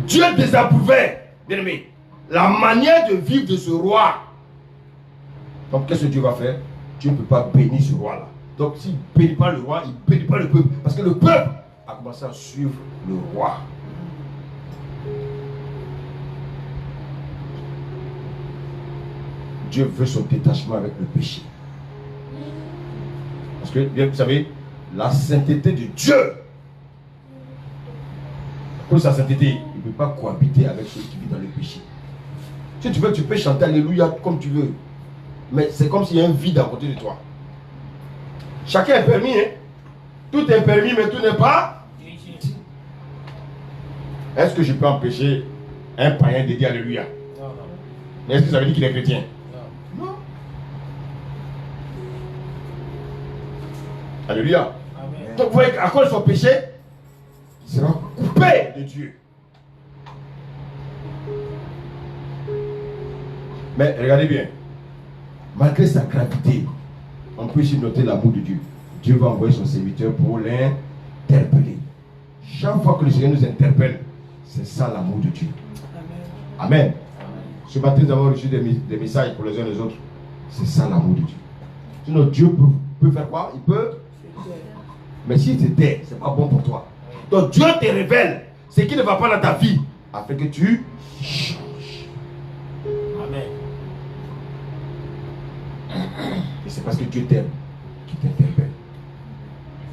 Dieu désapprouvait, bien aimé, la manière de vivre de ce roi. Donc qu'est-ce que Dieu va faire? Dieu ne peut pas bénir ce roi-là. Donc s'il ne bénit pas le roi, il ne bénit pas le peuple. Parce que le peuple a commencé à suivre le roi. Dieu veut son détachement avec le péché. Parce que, bien, vous savez, la sainteté de Dieu, pour sa sainteté, il ne peut pas cohabiter avec celui qui vit dans le péché. Si tu veux, tu peux chanter Alléluia comme tu veux. Mais c'est comme s'il y a un vide à côté de toi. Chacun est permis, hein? Tout est permis, mais tout n'est pas. Est-ce que je peux empêcher un païen de dire Alléluia? Mais est-ce que ça veut dire qu'il est chrétien? Non. Alléluia. Amen. Donc vous voyez qu'à cause de son péché, il sera coupé de Dieu. Mais regardez bien, malgré sa gravité, on peut ici noter l'amour de Dieu. Dieu va envoyer son serviteur pour l'interpeller. Chaque fois que le Seigneur nous interpelle, c'est ça l'amour de Dieu. Amen. Amen. Ce matin, nous avons reçu des messages pour les uns et les autres. C'est ça l'amour de Dieu. Sinon, Dieu peut faire quoi? Il peut. Mais s'il te tait, ce n'est pas bon pour toi. Donc Dieu te révèle ce qui ne va pas dans ta vie afin que tu changes. Amen. Et c'est parce que Dieu t'aime qu'il t'interpelle.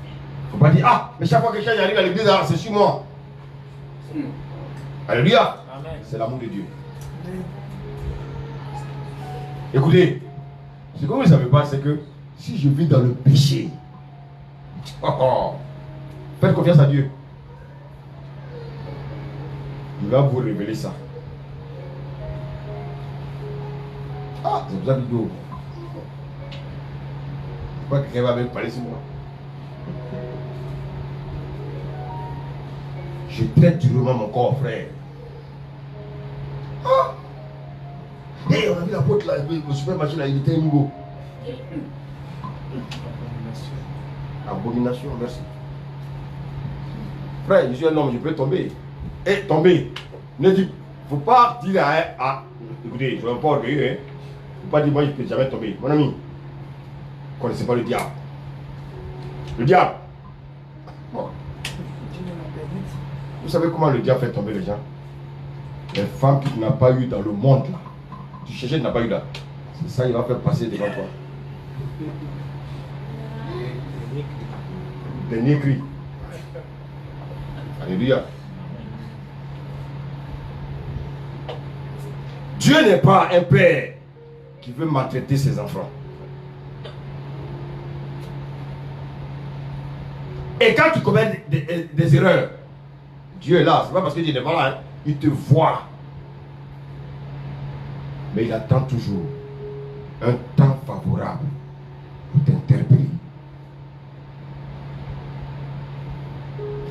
Il ne faut pas dire, ah, mais chaque fois que quelqu'un arrive à l'église, c'est sur moi. Alléluia. C'est l'amour de Dieu. Écoutez, ce que vous ne savez pas, c'est que si je vis dans le péché, faites confiance à Dieu. Il va vous révéler ça. Ah, c'est pour ça que je dis, pourquoi quelqu'un va me parler sur moi? Je traite durement mon corps, frère. Ah! Hey, on a vu la porte là, le supermarché là, il était nouveau. Abomination, merci. Frère, je suis un homme, je peux tomber. Et tomber. Ne dis, faut pas dire à écoutez, je ne veux pas orgueilleux, hein. Faut pas dire moi je peux jamais tomber. Mon ami, vous ne connaissez pas le diable. Le diable. Bon. Vous savez comment le diable fait tomber les gens? Les femmes que tu n'as pas eues dans le monde là. Tu cherchais, tu n'as pas eu là. C'est ça, il va faire passer devant toi. Dernier cri. Alléluia. Dieu n'est pas un père qui veut maltraiter ses enfants. Et quand tu commets des erreurs, Dieu est là. C'est pas parce que Dieu n'est pas là. Hein. Il te voit. Mais il attend toujours un temps favorable pour t'interpeller.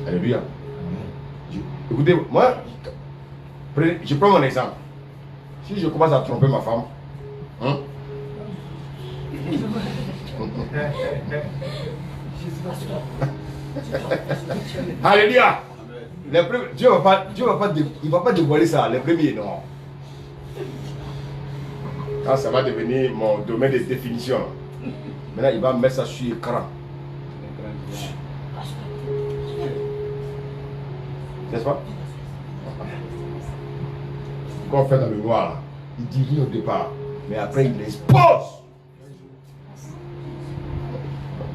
Alléluia. Écoutez, moi, je prends mon exemple. Si je commence à tromper ma femme, hein? Alléluia. Dieu ne va pas dévoiler ça, les premiers, non. Quand ça va devenir mon domaine de définition, maintenant il va mettre ça sur l'écran. N'est-ce pas? Quand on fait dans le noir, là, il dit rien au départ, mais après il l'expose.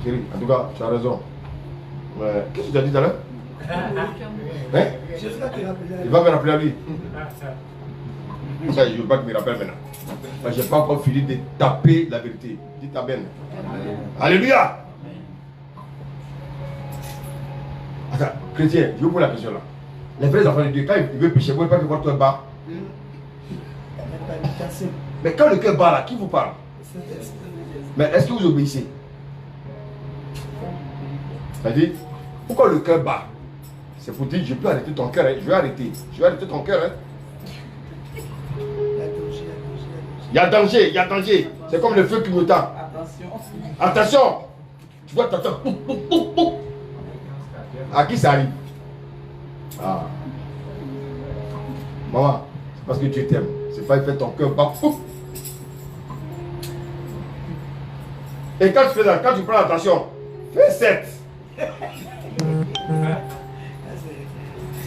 Chérie, en tout cas, tu as raison. Qu'est-ce que tu as dit tout à l'heure? Hein? Il va me rappeler à lui. Ça, je ne veux pas qu'il me rappelle maintenant. Je n'ai pas encore fini de taper la vérité. Dites Amen. Alléluia. Attends, chrétien, je vous pose la question là. Les vrais enfants de Dieu, quand ils veulent pécher, vous ne voulez pas que votre cœur bat. Mais quand le cœur bat là, qui vous parle? Mais est-ce que vous obéissez? C'est-à-dire, pourquoi le cœur bat? C'est pour dire, je peux arrêter ton cœur, hein. Je vais arrêter ton cœur. Hein. Il y a danger, il y a danger. C'est comme le feu clignotant. Attention. Tu dois t'attendre. À qui ça arrive? Ah. Maman, c'est parce que Dieu t'aime. C'est pas il fait ton cœur bat. Et quand tu fais ça, quand tu prends attention, fais 7.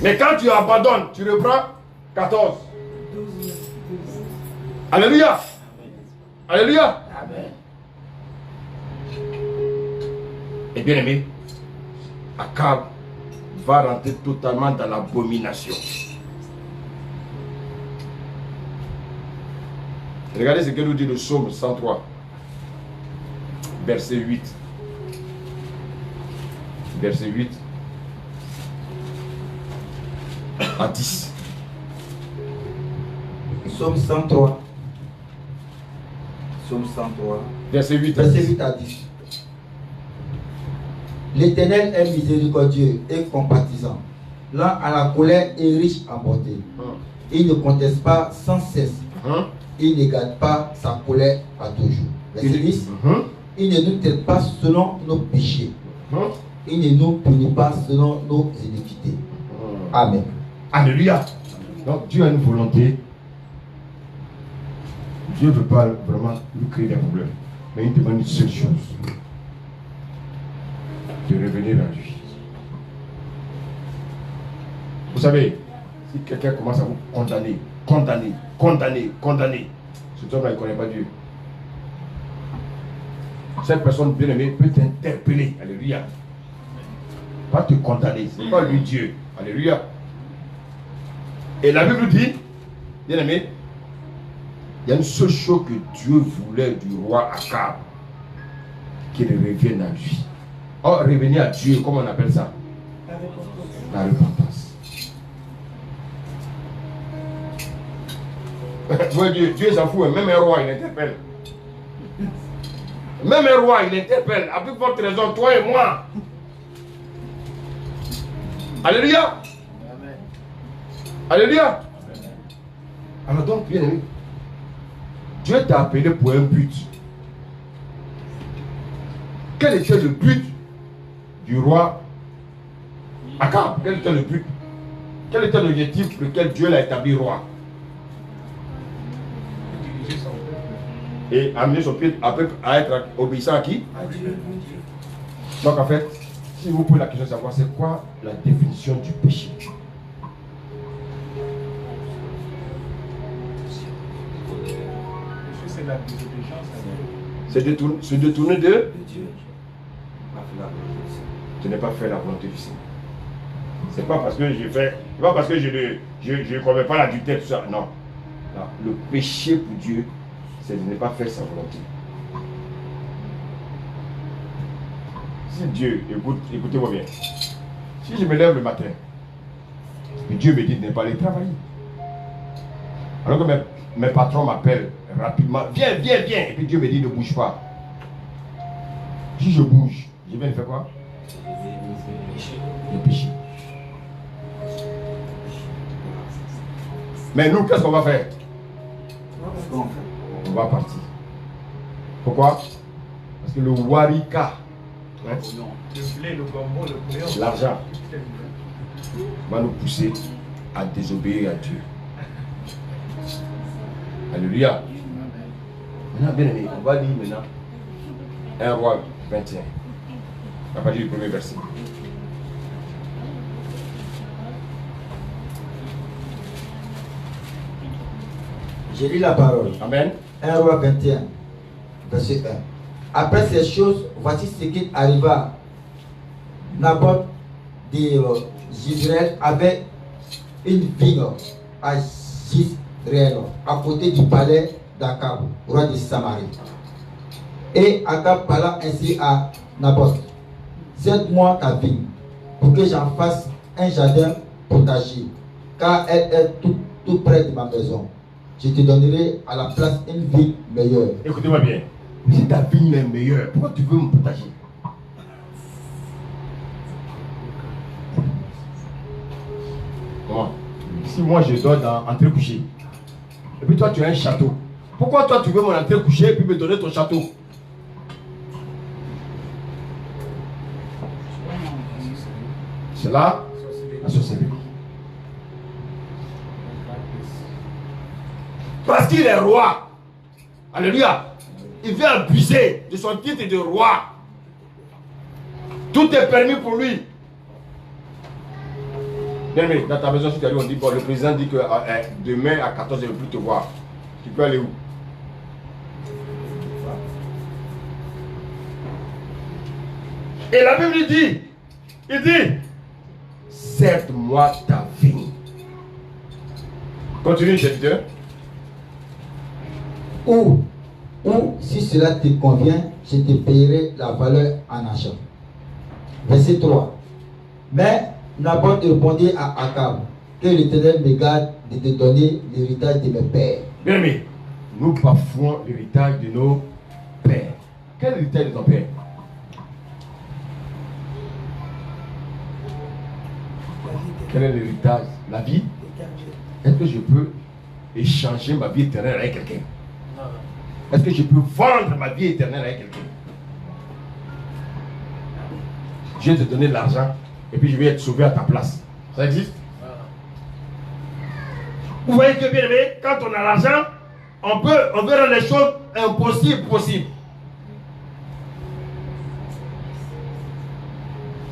Mais quand tu abandonnes, tu reprends 14. Alléluia. Alléluia. Et bien aimé, Akab va rentrer totalement dans l'abomination. Regardez ce que nous dit le psaume 103, verset 8. Verset 8 à 10. Psaume 103, Psaume 103, Verset 8 à verset 10. 8 à 10. L'Éternel est miséricordieux et compatissant, lent à la colère et riche en bonté. Il ne conteste pas sans cesse. Il ne garde pas sa colère à toujours. Verset 10. Il ne nous traite pas selon nos péchés. Il ne nous punit pas selon nos iniquités. Amen. Alléluia. Donc Dieu a une volonté. Dieu ne veut pas vraiment nous créer des problèmes. Mais il demande une seule chose. De revenir à lui. Vous savez, si quelqu'un commence à vous condamner, cet homme-là, il ne connaît pas Dieu. Cette personne bien-aimée peut t'interpeller. Alléluia. Pas te condamner. Ce n'est pas lui Dieu. Alléluia. Et la Bible dit, bien-aimé, il y a une seule chose que Dieu voulait du roi Akab, qu'il revienne à lui. Oh, revenir à Dieu, comment on appelle ça? La repentance. Dieu s'en fout, même un roi, il interpelle. Même un roi, il interpelle. Avec votre raison, toi et moi. Alléluia. Amen. Alléluia. Alors donc, bien aimé, Dieu t'a appelé pour un but. Quel était le but du roi Akab? Quel était le but? Quel était l'objectif pour lequel Dieu l'a établi roi? Et amener son peuple à être obéissant à qui? À Dieu. Donc en fait, si vous posez la question de savoir c'est quoi la définition du péché? C'est la désobéissance à Dieu. C'est se détourner de Dieu. Tu n'as pas fait la volonté du Seigneur. C'est pas parce que j'ai fait, c'est pas parce que je ne commets pas l'adultère, tout ça. Non. Non. Le péché pour Dieu, c'est de ne pas faire sa volonté. Si Dieu, écoutez-moi bien, si je me lève le matin, et Dieu me dit de ne pas aller travailler, alors que mes patrons m'appellent rapidement, viens, et puis Dieu me dit ne bouge pas. Si je bouge, je viens de faire quoi? Le péché. Mais nous, qu'est-ce qu'on va faire? On va partir. Pourquoi? Parce que le warika, Le blé, le gombo, le bouillon. l'argent, va nous pousser à désobéir à Dieu. Alléluia. Maintenant, bien aimé, on va lire maintenant 1 Roi 21. À partir du premier verset. Je lis la parole. Amen. 1 Roi 21, verset 1. Après ces choses, voici ce qui arriva. Naboth d'Israël avait une vigne à Jezreel, à côté du palais d'Akab, roi de Samarie. Et Akab parla ainsi à Naboth: cède-moi ta vigne, pour que j'en fasse un jardin potager, car elle est tout près de ma maison. Je te donnerai à la place une ville meilleure. Écoutez-moi bien. Si ta vigne est meilleure, pourquoi tu veux me potager? Comment? Si moi je dors dans entrée-couchée, et puis toi tu as un château, pourquoi toi tu veux mon entrée-couchée et puis me donner ton château? C'est là la sorcellerie. Parce qu'il est roi. Alléluia. Il veut abuser de son titre de roi. Tout est permis pour lui. Bien, mais dans ta maison, si tu arrives, on dit, bon, le président dit que demain à 14h, il ne veut plus te voir. Tu peux aller où? Et la Bible dit, il dit, cède-moi ta vigne. Continue, serviteur. Ou, si cela te convient, je te payerai la valeur en argent. Verset 3. Mais Naboth répondit à Akab: que l'Éternel me garde de te donner l'héritage de mes pères. Bien aimé, nous bafouons l'héritage de nos pères. Quel héritage de ton père? Quel est l'héritage? La vie? Est-ce que je peux échanger ma vie éternelle avec quelqu'un? Est-ce que je peux vendre ma vie éternelle avec quelqu'un? Je vais te donner de l'argent et puis je vais être sauvé à ta place. Ça existe? Vous voyez que bien aimé, quand on a l'argent, on veut rendre les choses impossibles possibles.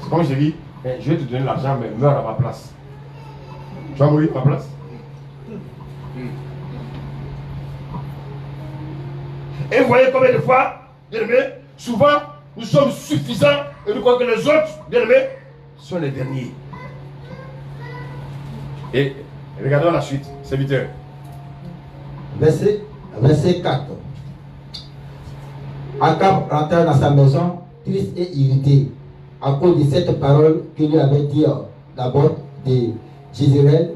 C'est comme je dis, je vais te donner l'argent, mais meurs à ma place. Tu vas mourir à ma place? Et vous voyez combien de fois, bien aimé, souvent nous sommes suffisants et nous croyons que les autres, bien aimés, sont les derniers. Et regardons la suite, serviteur. Verset 4. Akab rentra dans sa maison, triste et irrité, à cause de cette parole que lui avait dit d'abord de Jézabel.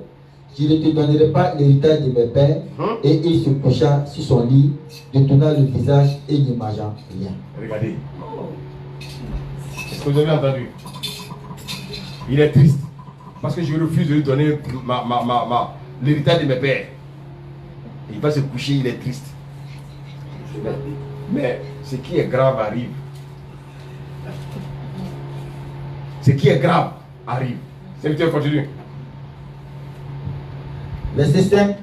Je ne te donnerai pas l'héritage de mes pères. Et il se coucha sur son lit, détourna le visage et n'imagina rien. Regardez. Est-ce que vous avez entendu? Il est triste. Parce que je refuse de lui donner l'héritage de mes pères. Il va se coucher, il est triste. Mais ce qui est grave arrive. Ce qui est grave arrive. Serviteur, continue. Verset 5.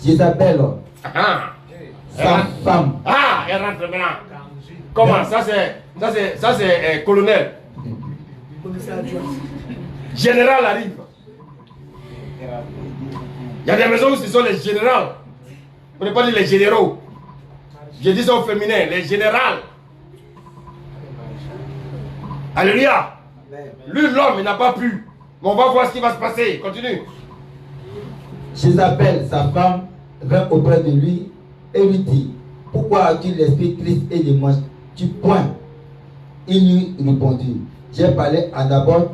Jézabel, sa femme. Ah, elle rentre maintenant. Comment? Ça c'est colonel. Général arrive. Il y a des maisons où ce sont les généraux. Vous ne pouvez pas dire les généraux. Je dis ça au féminin, les générales. Alléluia. Lui, l'homme, il n'a pas pu. Mais on va voir ce qui va se passer. Continue. Jézabel, sa femme, vint auprès de lui et lui dit: pourquoi as-tu l'esprit triste et ne manges-tu point? Il lui répondit: j'ai parlé à Naboth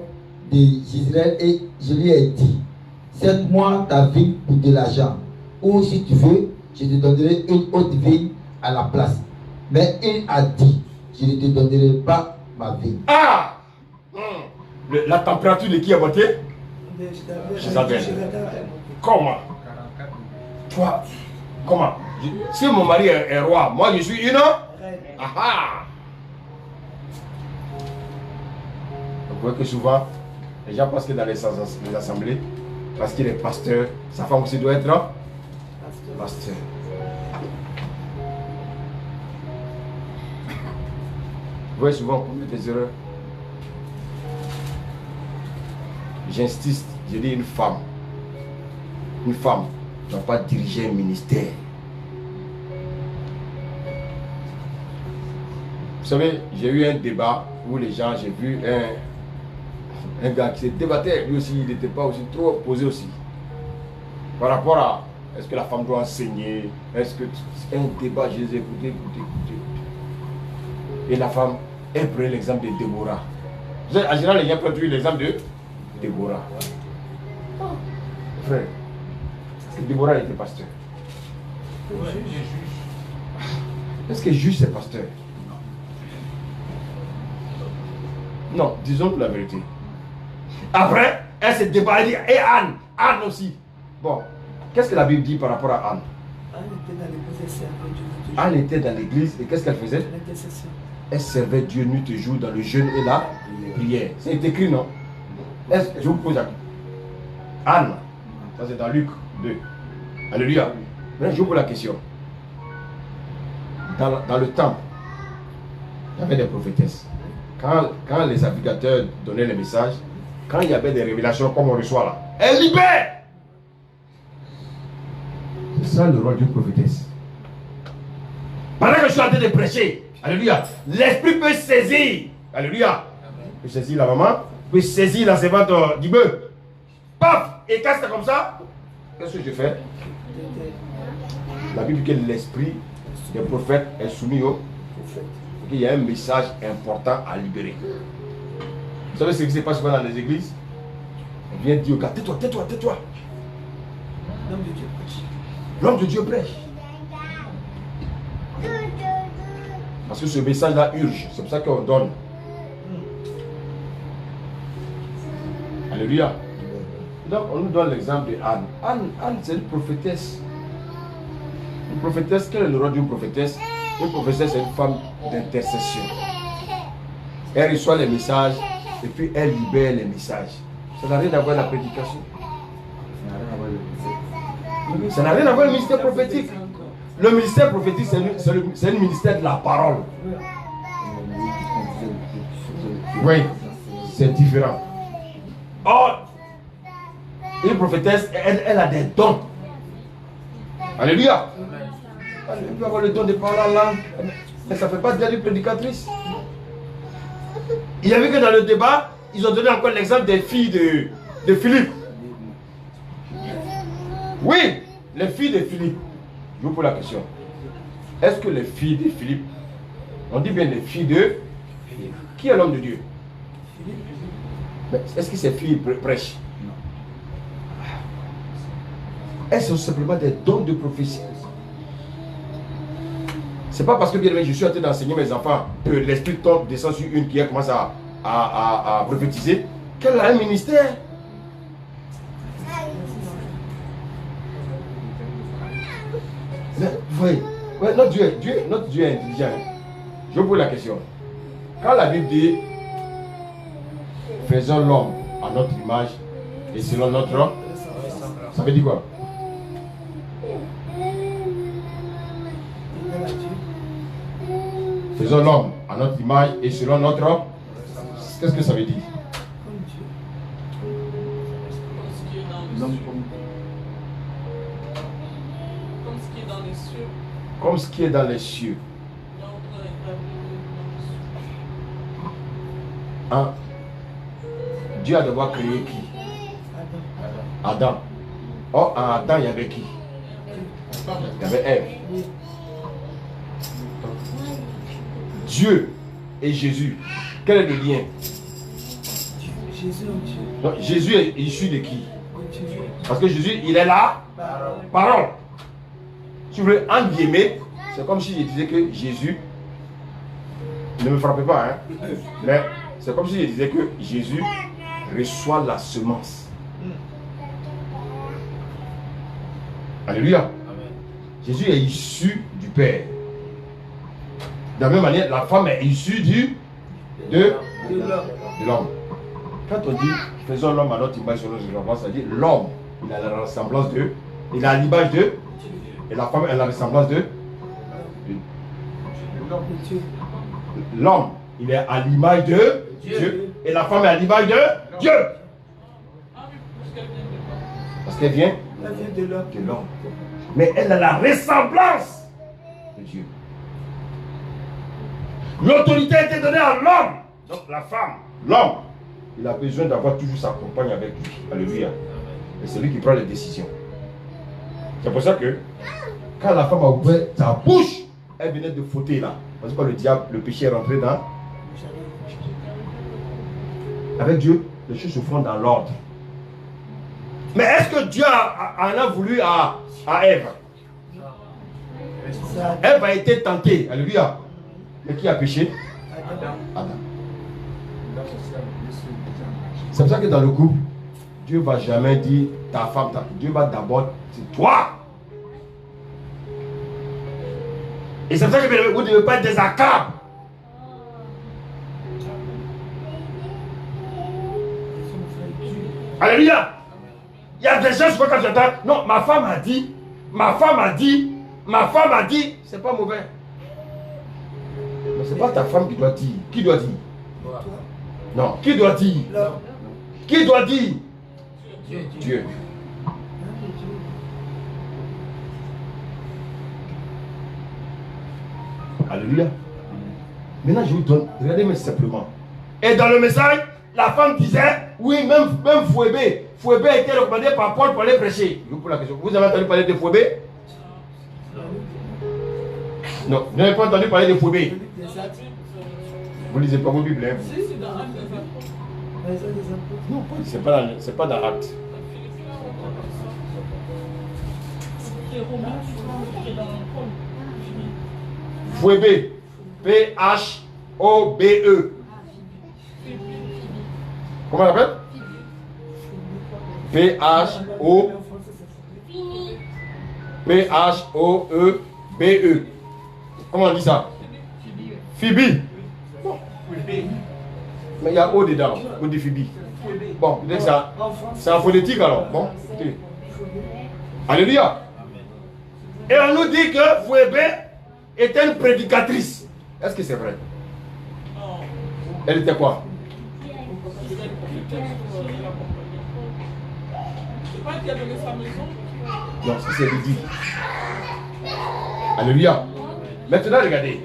de Jezreel et je lui ai dit: cède-moi ta vigne pour de l'argent, ou si tu veux, je te donnerai une autre vigne à la place. Mais il a dit: je ne te donnerai pas ma vigne. Ah! La température de qui est votée? Jézabel. Comment? Toi, comment? Si mon mari est roi, moi je suis une? Ah! Vous voyez que souvent, les gens pensent que dans les assemblées, parce qu'il est pasteur, sa femme aussi doit être pasteur. Vous voyez souvent qu'on met des erreurs. J'insiste, je dis une femme ne doit pas diriger un ministère. Vous savez, j'ai eu un débat où les gens, j'ai vu un gars qui se débattait, lui aussi, il n'était pas aussi trop opposé aussi. Par rapport à, est-ce que la femme doit enseigner, est-ce que c'est un débat, je les ai écoutés. Et la femme, elle prenait l'exemple de Déborah. Vous savez, en général, les gens prennent toujours l'exemple de Déborah. Frère, est-ce que Déborah était pasteur? Est-ce que juge c'est pasteur? Non, disons la vérité. Après, elle s'est débattue, et Anne aussi. Bon, qu'est-ce que la Bible dit par rapport à Anne? Anne était dans l'église et qu'est-ce qu'elle faisait? Elle servait Dieu nuit et jour dans le jeûne et la prière. C'est écrit, non? Je vous pose la question. Anne, ça c'est dans Luc 2. Alléluia. Maintenant, je vous pose la question. Dans le temple, il y avait des prophétesses. Quand les navigateurs donnaient les messages, quand il y avait des révélations comme on reçoit là, elle libère. C'est ça le rôle d'une prophétesse. Pendant que je suis en train de prêcher, alléluia, l'esprit peut saisir, alléluia, peut saisir la maman, peut saisir la servante du bœuf. Paf! Et quand c'est comme ça, qu'est-ce que je fais? La Bible dit que l'esprit des prophètes est soumis au prophète. Il y a un message important à libérer. Vous savez ce qui se passe souvent dans les églises? On vient dire au gars, tais-toi, tais-toi, tais-toi. L'homme de Dieu prêche. Parce que ce message-là urge. C'est pour ça qu'on donne. Alléluia. Donc, on nous donne l'exemple de Anne. Anne, c'est une prophétesse. Une prophétesse, quel est le rôle d'une prophétesse? Une prophétesse, c'est une femme d'intercession. Elle reçoit les messages et puis elle libère les messages. Ça n'a rien à voir avec la prédication. Ça n'a rien à voir avec le ministère prophétique. Le ministère prophétique, c'est le ministère de la parole. Oui, c'est différent. Or, une prophétesse, elle a des dons. Alléluia. Elle peut avoir le don de parler en langue, mais ça ne fait pas d'elle une prédicatrice. Il y a vu que dans le débat, ils ont donné encore l'exemple des filles de Philippe. Oui, les filles de Philippe. Je vous pose la question. Est-ce que les filles de Philippe, on dit bien les filles de Philippe, qui est l'homme de Dieu? Est-ce que ces filles prêchent? Elles sont simplement des dons de prophétie. C'est pas parce que bien aimé, je suis en train d'enseigner mes enfants que l'esprit tombe, descend sur une qui commence à prophétiser qu'elle a un ministère. Oui, notre Dieu est intelligent. Je vous pose la question. Quand la Bible dit faisons l'homme à notre image et selon notre homme, ça veut dire quoi? Faisons l'homme à notre image et selon notre homme. Qu'est-ce que ça veut dire? Comme ce qui est dans les cieux. Hein? Dieu a d'abord créé qui? Adam. Oh, en Adam, il y avait qui? Il y avait Ève. Dieu et Jésus. Quel est le lien? Donc, Jésus est issu de qui? Parce que Jésus, il est là. Parole. Si vous voulez, en guillemets, c'est comme si je disais que Jésus, ne me frappez pas, hein, mais c'est comme si je disais que Jésus reçoit la semence. Alléluia. Amen. Jésus est issu du Père. De la même manière, la femme est issue de l'homme. Quand on dit faisons l'homme à notre image, ça dit l'homme, il a la ressemblance de, il a l'image de, et la femme, elle a la ressemblance de. L'homme, il est à l'image de Dieu, et la femme est à l'image de Dieu. Parce qu'elle vient de l'homme. Mais elle a la ressemblance de Dieu. L'autorité a été donnée à l'homme. Donc la femme, l'homme, il a besoin d'avoir toujours sa compagne avec lui. Alléluia. Et c'est lui qui prend les décisions. C'est pour ça que quand la femme a ouvert sa bouche, elle venait de fauter là. Parce que le diable, le péché est rentré dans. Avec Dieu, les choses se font dans l'ordre. Mais est-ce que Dieu en a voulu à Ève? Ève a été tentée. Alléluia. Et qui a péché? Adam. C'est pour ça que dans le couple, Dieu ne va jamais dire ta femme, Dieu va d'abord dire toi. Et c'est pour ça que vous ne devez pas être désaccablés. Alléluia. Il y a des gens, quand j'entends, non, ma femme a dit, c'est pas mauvais. Mais c'est pas ta femme qui doit dire. Qui doit dire? Non, qui doit dire? Qui doit dire? Dieu. Alléluia. Maintenant, je vous donne, regardez-moi simplement. Et dans le message, la femme disait, oui, même Fouébé. Fouébé a été recommandé par Paul pour aller prêcher. Je vous pose la question. Vous avez entendu parler de Fouébé? Non, vous n'avez pas entendu parler de Fouébé. Vous ne lisez pas vos Bibles, hein? Non, c'est pas dans l'acte. Phoebe. P-H-O-B-E. Comment on l'appelle? P-H-O. P-H-O-E-B-E. Comment on dit ça? Phoebe. Mais il y a O dedans. On dit Phoebe. Bon, c'est en phonétique alors. Bon, écoutez. Alléluia. Et on nous dit que Phoebe était une prédicatrice. Est-ce que c'est vrai? Elle était quoi? Non, ça c'est dit. Alléluia. Maintenant, regardez.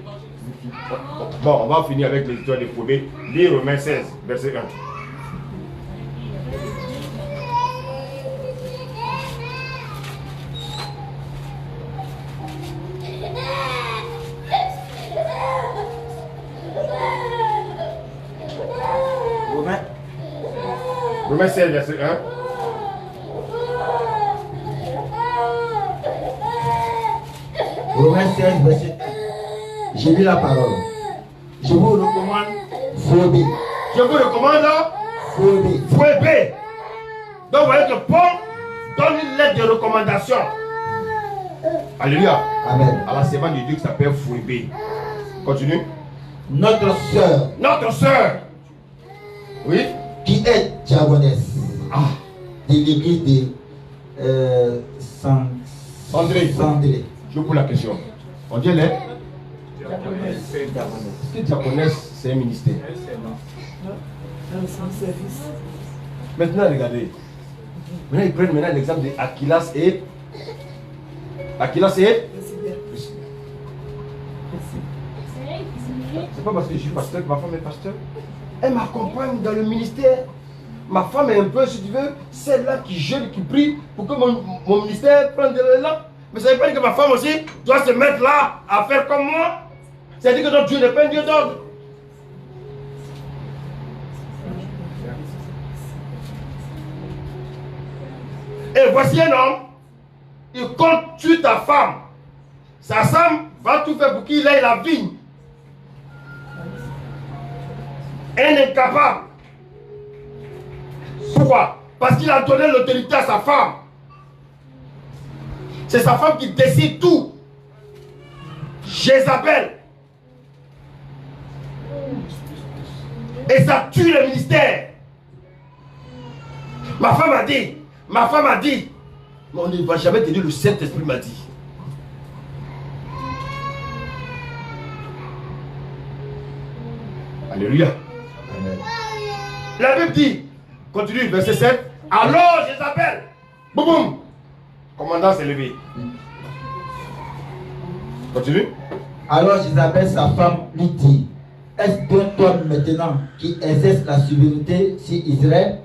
Bon, on va finir avec l'histoire de Phoebe. Lire Romains 16, verset 1. Romains 16, verset 1. Romains 16, verset 1. J'ai lu la parole. Je vous recommande Phoebe. Je vous recommande Phoebe. Phoebe. Donc vous voyez que Paul donne une lettre de recommandation. Alléluia. Amen. À la servante de Dieu qui s'appelle Phoebe. Continue. Notre sœur, Notre sœur. Oui. qui est diagonesse de l'église de Sandré. Je vous pose la question. On dit les est-ce que diaconesse c'est un ministère? Maintenant regardez. Maintenant ils prennent maintenant l'exemple de Aquilas et c'est pas parce que je suis pasteur que ma femme est pasteur. Elle m'accompagne dans le ministère. Ma femme est un peu, si tu veux, celle-là qui jeûne, qui prie pour que mon ministère prenne de l'élan. Mais ça veut pas dire que ma femme aussi doit se mettre là à faire comme moi. C'est-à-dire que notre Dieu n'est pas un Dieu d'ordre. Et voici un homme, il compte tuer ta femme. Sa femme va tout faire pour qu'il ait la vigne. Un incapable. Pourquoi? Parce qu'il a donné l'autorité à sa femme. C'est sa femme qui décide tout. Jézabel. Et ça tue le ministère. Ma femme a dit. Mais on ne va jamais te dire, le Saint-Esprit m'a dit. Alléluia. Amen. La Bible dit, continue, verset 7. Alors Jézabel, boum boum, commandant s'est levé. Continue. Alors Jézabel, sa femme, lui dit: est-ce bien toi maintenant qui exerce la souveraineté sur Israël?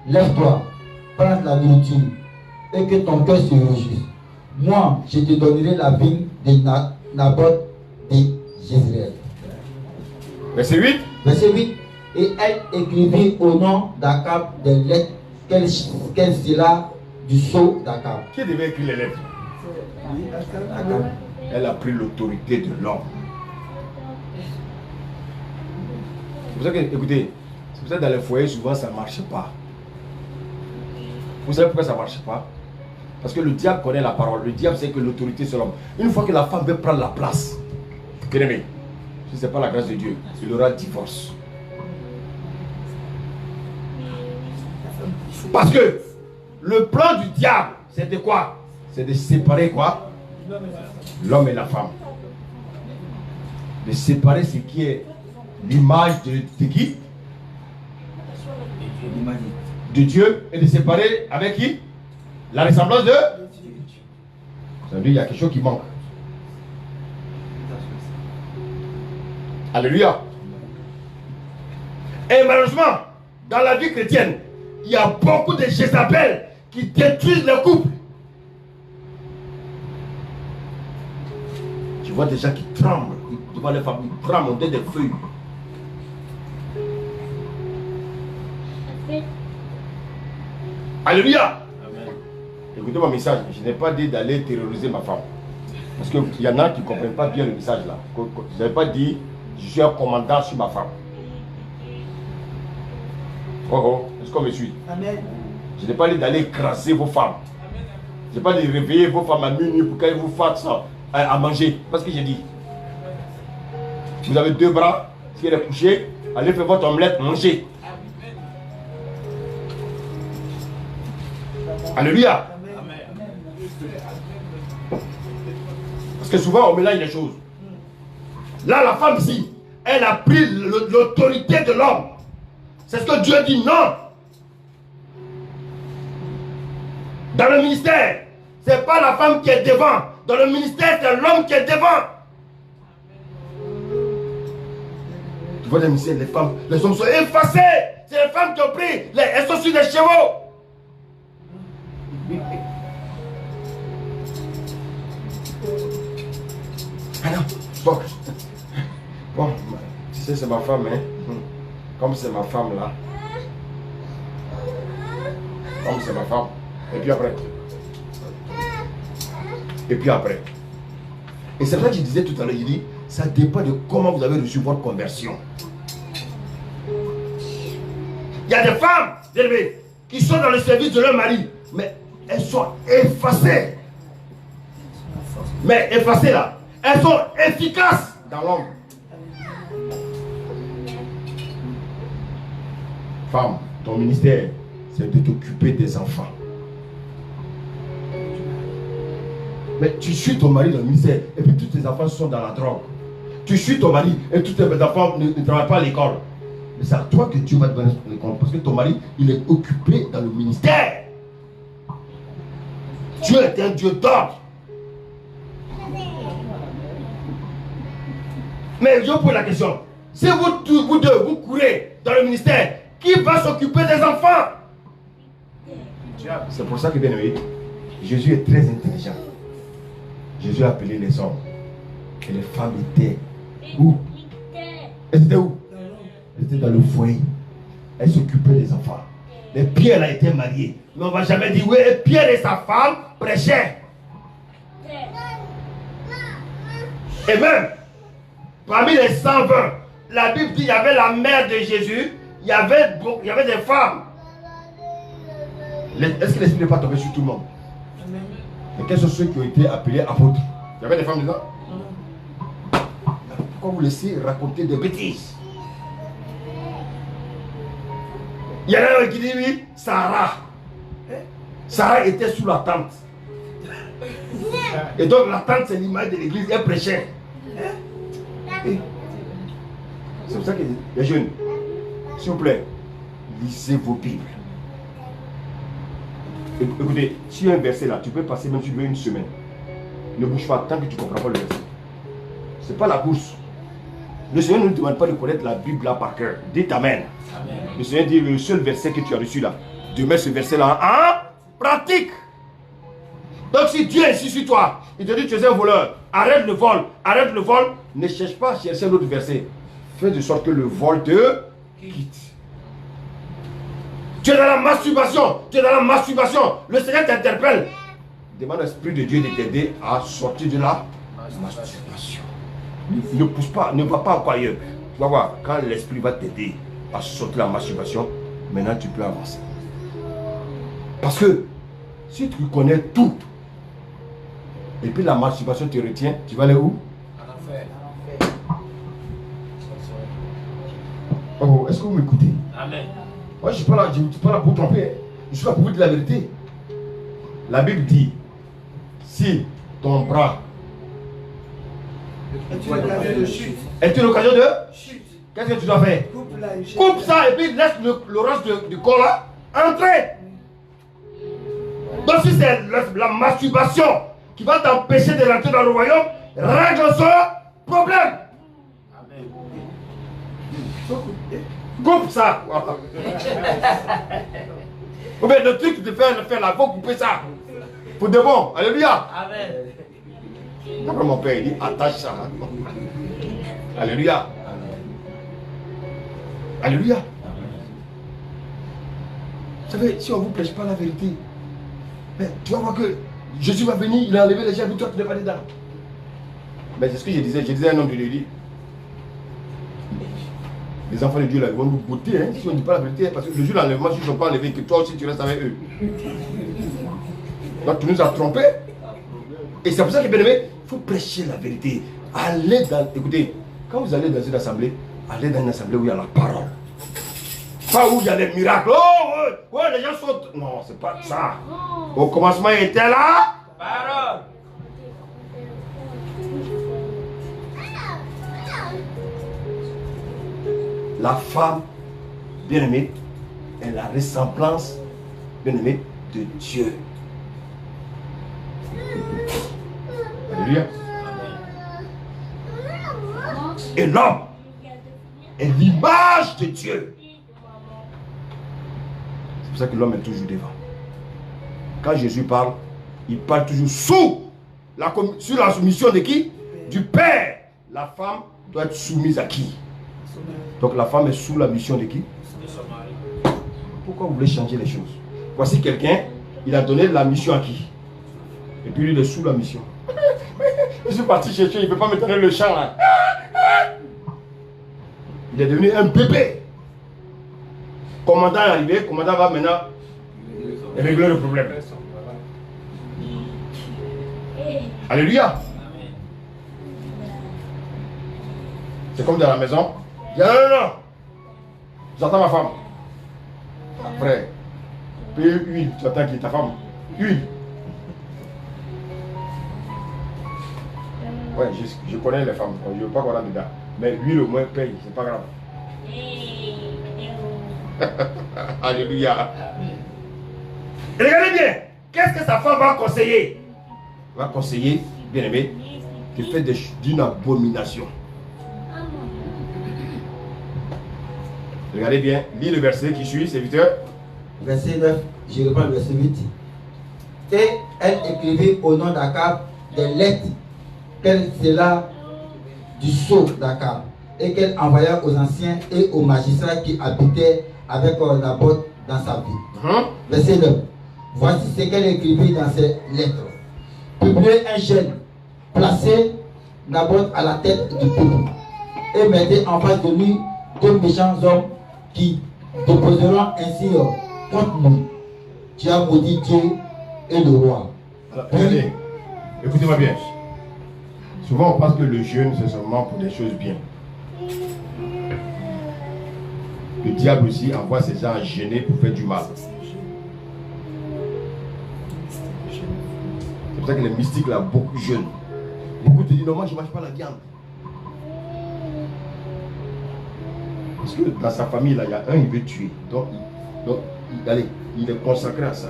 Lève-toi, prends la nourriture et que ton cœur se réjouisse. Moi, je te donnerai la vigne de Naboth de Jézréel. Verset 8. Verset 8. Et elle écrivit au nom d'Akab des lettres qu'elle scella du sceau d'Akab. Qui devait écrire les lettres? Akab. Elle a pris l'autorité de l'homme. C'est pour ça que, écoutez, c'est pour ça que dans les foyers, souvent, ça ne marche pas. Vous savez pourquoi ça ne marche pas? Parce que le diable connaît la parole. Le diable sait que l'autorité sur l'homme. Une fois que la femme veut prendre la place, bien aimé, si ce n'est pas la grâce de Dieu, il aura divorce. Parce que le plan du diable, c'est de quoi? C'est de séparer quoi? L'homme et la femme. De séparer ce qui est l'image de qui? De Dieu, et de séparer avec qui? La ressemblance de? Ça veut dire qu'il y a quelque chose qui manque. Alléluia. Et malheureusement, dans la vie chrétienne, il y a beaucoup de Jézabel qui détruisent le couple. Tu vois des gens qui tremblent devant les femmes, ils tremblent, on donne des feuilles. Alléluia. Amen. Écoutez mon message, je n'ai pas dit d'aller terroriser ma femme. Parce qu'il y en a qui ne comprennent pas bien le message là. Je n'ai pas dit, je suis un commandant sur ma femme. Oh oh, est-ce qu'on me suit? Amen. Je n'ai pas dit d'aller écraser vos femmes. Je n'ai pas dit de réveiller vos femmes à minuit pour qu'elles vous fassent ça, à manger. Parce que j'ai dit. Vous avez 2 bras, si elle est couchée, allez faire votre omelette, mangez. Alléluia. Parce que souvent on mélange les choses. Là, la femme ici, elle a pris l'autorité de l'homme. C'est ce que Dieu dit, non. Dans le ministère, ce n'est pas la femme qui est devant. Dans le ministère, c'est l'homme qui est devant. Tu vois les ministères, les femmes, les hommes sont effacés. C'est les femmes qui ont pris, elles sont sur des chevaux. Ah non, bon, tu sais, c'est ma femme, hein. Comme c'est ma femme là. Comme c'est ma femme. Et puis après. Et puis après. Et c'est vrai que je disais tout à l'heure, il dit, ça dépend de comment vous avez reçu votre conversion. Il y a des femmes, qui sont dans le service de leur mari, mais elles sont effacées. Mais effacées là, elles sont efficaces dans l'homme. Femme, ton ministère, c'est de t'occuper des enfants. Mais tu suis ton mari dans le ministère et puis tous tes enfants sont dans la drogue. Tu suis ton mari et tous tes enfants ne travaillent pas à l'école. Mais c'est à toi que Dieu va te donner l'école parce que ton mari, il est occupé dans le ministère. Dieu est un Dieu d'ordre. Mais je vous pose la question. Si vous deux, vous courez dans le ministère, qui va s'occuper des enfants? C'est pour ça que, bien aimé, Jésus est très intelligent. Jésus a appelé les hommes. Et les femmes étaient où? Elles étaient où? Elles étaient dans le foyer. Elles s'occupaient des enfants. Et Pierre a été marié. Mais on ne va jamais dire, oui, Pierre et sa femme prêchaient. Et même, parmi les 120, la Bible dit qu'il y avait la mère de Jésus, il y avait des femmes. Est-ce que l'esprit n'est pas tombé sur tout le monde? Mais quels sont ceux qui ont été appelés apôtres? Il y avait des femmes dedans? Pourquoi vous laissez raconter des bêtises? Il y en a un qui dit oui, Sarah. Sarah était sous la tente. Et donc la tente c'est l'image de l'église, elle prêchait. C'est pour ça que les jeunes, s'il vous plaît, lisez vos Bibles. Écoutez, si il y a un verset là, tu peux passer même si tu veux une semaine. Ne bouge pas tant que tu ne comprends pas le verset. Ce n'est pas la course. Le Seigneur ne nous demande pas de connaître la Bible là par cœur. Dites Amen. Amen. Le Seigneur dit le seul verset que tu as reçu là, de mettre ce verset là en pratique. Donc si Dieu est ici sur toi, il te dit tu es un voleur, arrête le vol, ne cherche pas à chercher un autre verset. Fais de sorte que le vol te quitte. Tu es dans la masturbation, le Seigneur t'interpelle. Demande à l'Esprit de Dieu de t'aider à sortir de la masturbation. Ne pousse pas, ne va pas encore ailleurs. Tu vas voir, quand l'Esprit va t'aider à sortir de la masturbation, maintenant tu peux avancer. Parce que si tu connais tout, et puis la masturbation te retient, tu vas aller où? En enfer. Oh, est-ce que vous m'écoutez? Amen. Moi, je ne suis pas là pour tromper. Hein. Je suis là pour vous dire la vérité. La Bible dit, si ton bras est une occasion de chute, qu'est-ce que tu dois faire? Coupe ça et puis laisse le reste du corps là entrer. Donc si c'est la masturbation qui va t'empêcher de rentrer dans le royaume, règle ce problème. Amen. Coupe ça. Ou bien le truc de faire la faut couper ça. Pour de bon. Alléluia. Amen. Après mon père, il dit attache ça. Alléluia. Alléluia. Vous savez, si on ne vous prêche pas la vérité, Mais tu vas voir que Jésus va venir, il a enlevé les gens, toi tu n'es pas dedans. Mais c'est ce que je disais à un homme de Dieu, il dit, les enfants de Dieu là, ils vont nous goûter, hein, si on ne dit pas la vérité, parce que le jour de l'enlèvement, si ils ne sont pas enlevés, que toi aussi tu restes avec eux. Donc tu nous as trompés. Et c'est pour ça que, bien aimé, il faut prêcher la vérité. Allez dans, écoutez, quand vous allez dans une assemblée, allez dans une assemblée où il y a la parole. Pas où il y a les miracles. Oh, ouais, les gens sautent. Non, c'est pas ça. Au commencement, il était là. Parole. La femme, bien aimée, est la ressemblance, bien aimée, de Dieu. Alléluia. Et l'homme est l'image de Dieu. C'est pour ça que l'homme est toujours devant. Quand Jésus parle, il parle toujours sur la soumission de qui? Du Père. La femme doit être soumise à qui? Donc la femme est sous la mission de qui? Pourquoi vous voulez changer les choses? Voici quelqu'un, il a donné la mission à qui? Et puis lui, il est sous la mission. Je suis parti chercher, il ne peut pas me donner le champ là. Il est devenu un bébé. Commandant est arrivé, commandant va maintenant régler le problème. Alléluia. C'est comme dans la maison. Il dit, non. J'entends ma femme. Après, puis huile, tu attends qui est ta femme. Huile. Ouais, je connais les femmes, je ne veux pas qu'on rentre dedans. Mais l'huile au moins paye, c'est pas grave. Alléluia. Et regardez bien, qu'est-ce que sa femme va conseiller? Elle va conseiller, bien aimé, de faire d'une abomination. Regardez bien, lis le verset qui suit, serviteur. Verset 9, je reprends le verset 8. Et elle écrivit au nom d'Akab des lettres qu'elle scella du sceau d'Akab et qu'elle envoya aux anciens et aux magistrats qui habitaient avec Naboth dans sa ville. Verset 9. Voici ce qu'elle écrivit dans ses lettres. Publiez un jeune, placez Naboth à la tête du peuple et mettez en face de lui deux méchants hommes qui déposeront ainsi contre nous. Tu as maudit Dieu et le roi. Alors, regardez, écoutez-moi bien. Souvent on pense que le jeûne c'est seulement pour des choses bien. Le diable aussi envoie ses gens à jeûner pour faire du mal. C'est pour ça que les mystiques là beaucoup jeûnent. Beaucoup te disent non, moi je ne mange pas la viande. Parce que dans sa famille là, il y a un il veut tuer. Donc allez, il est consacré à ça.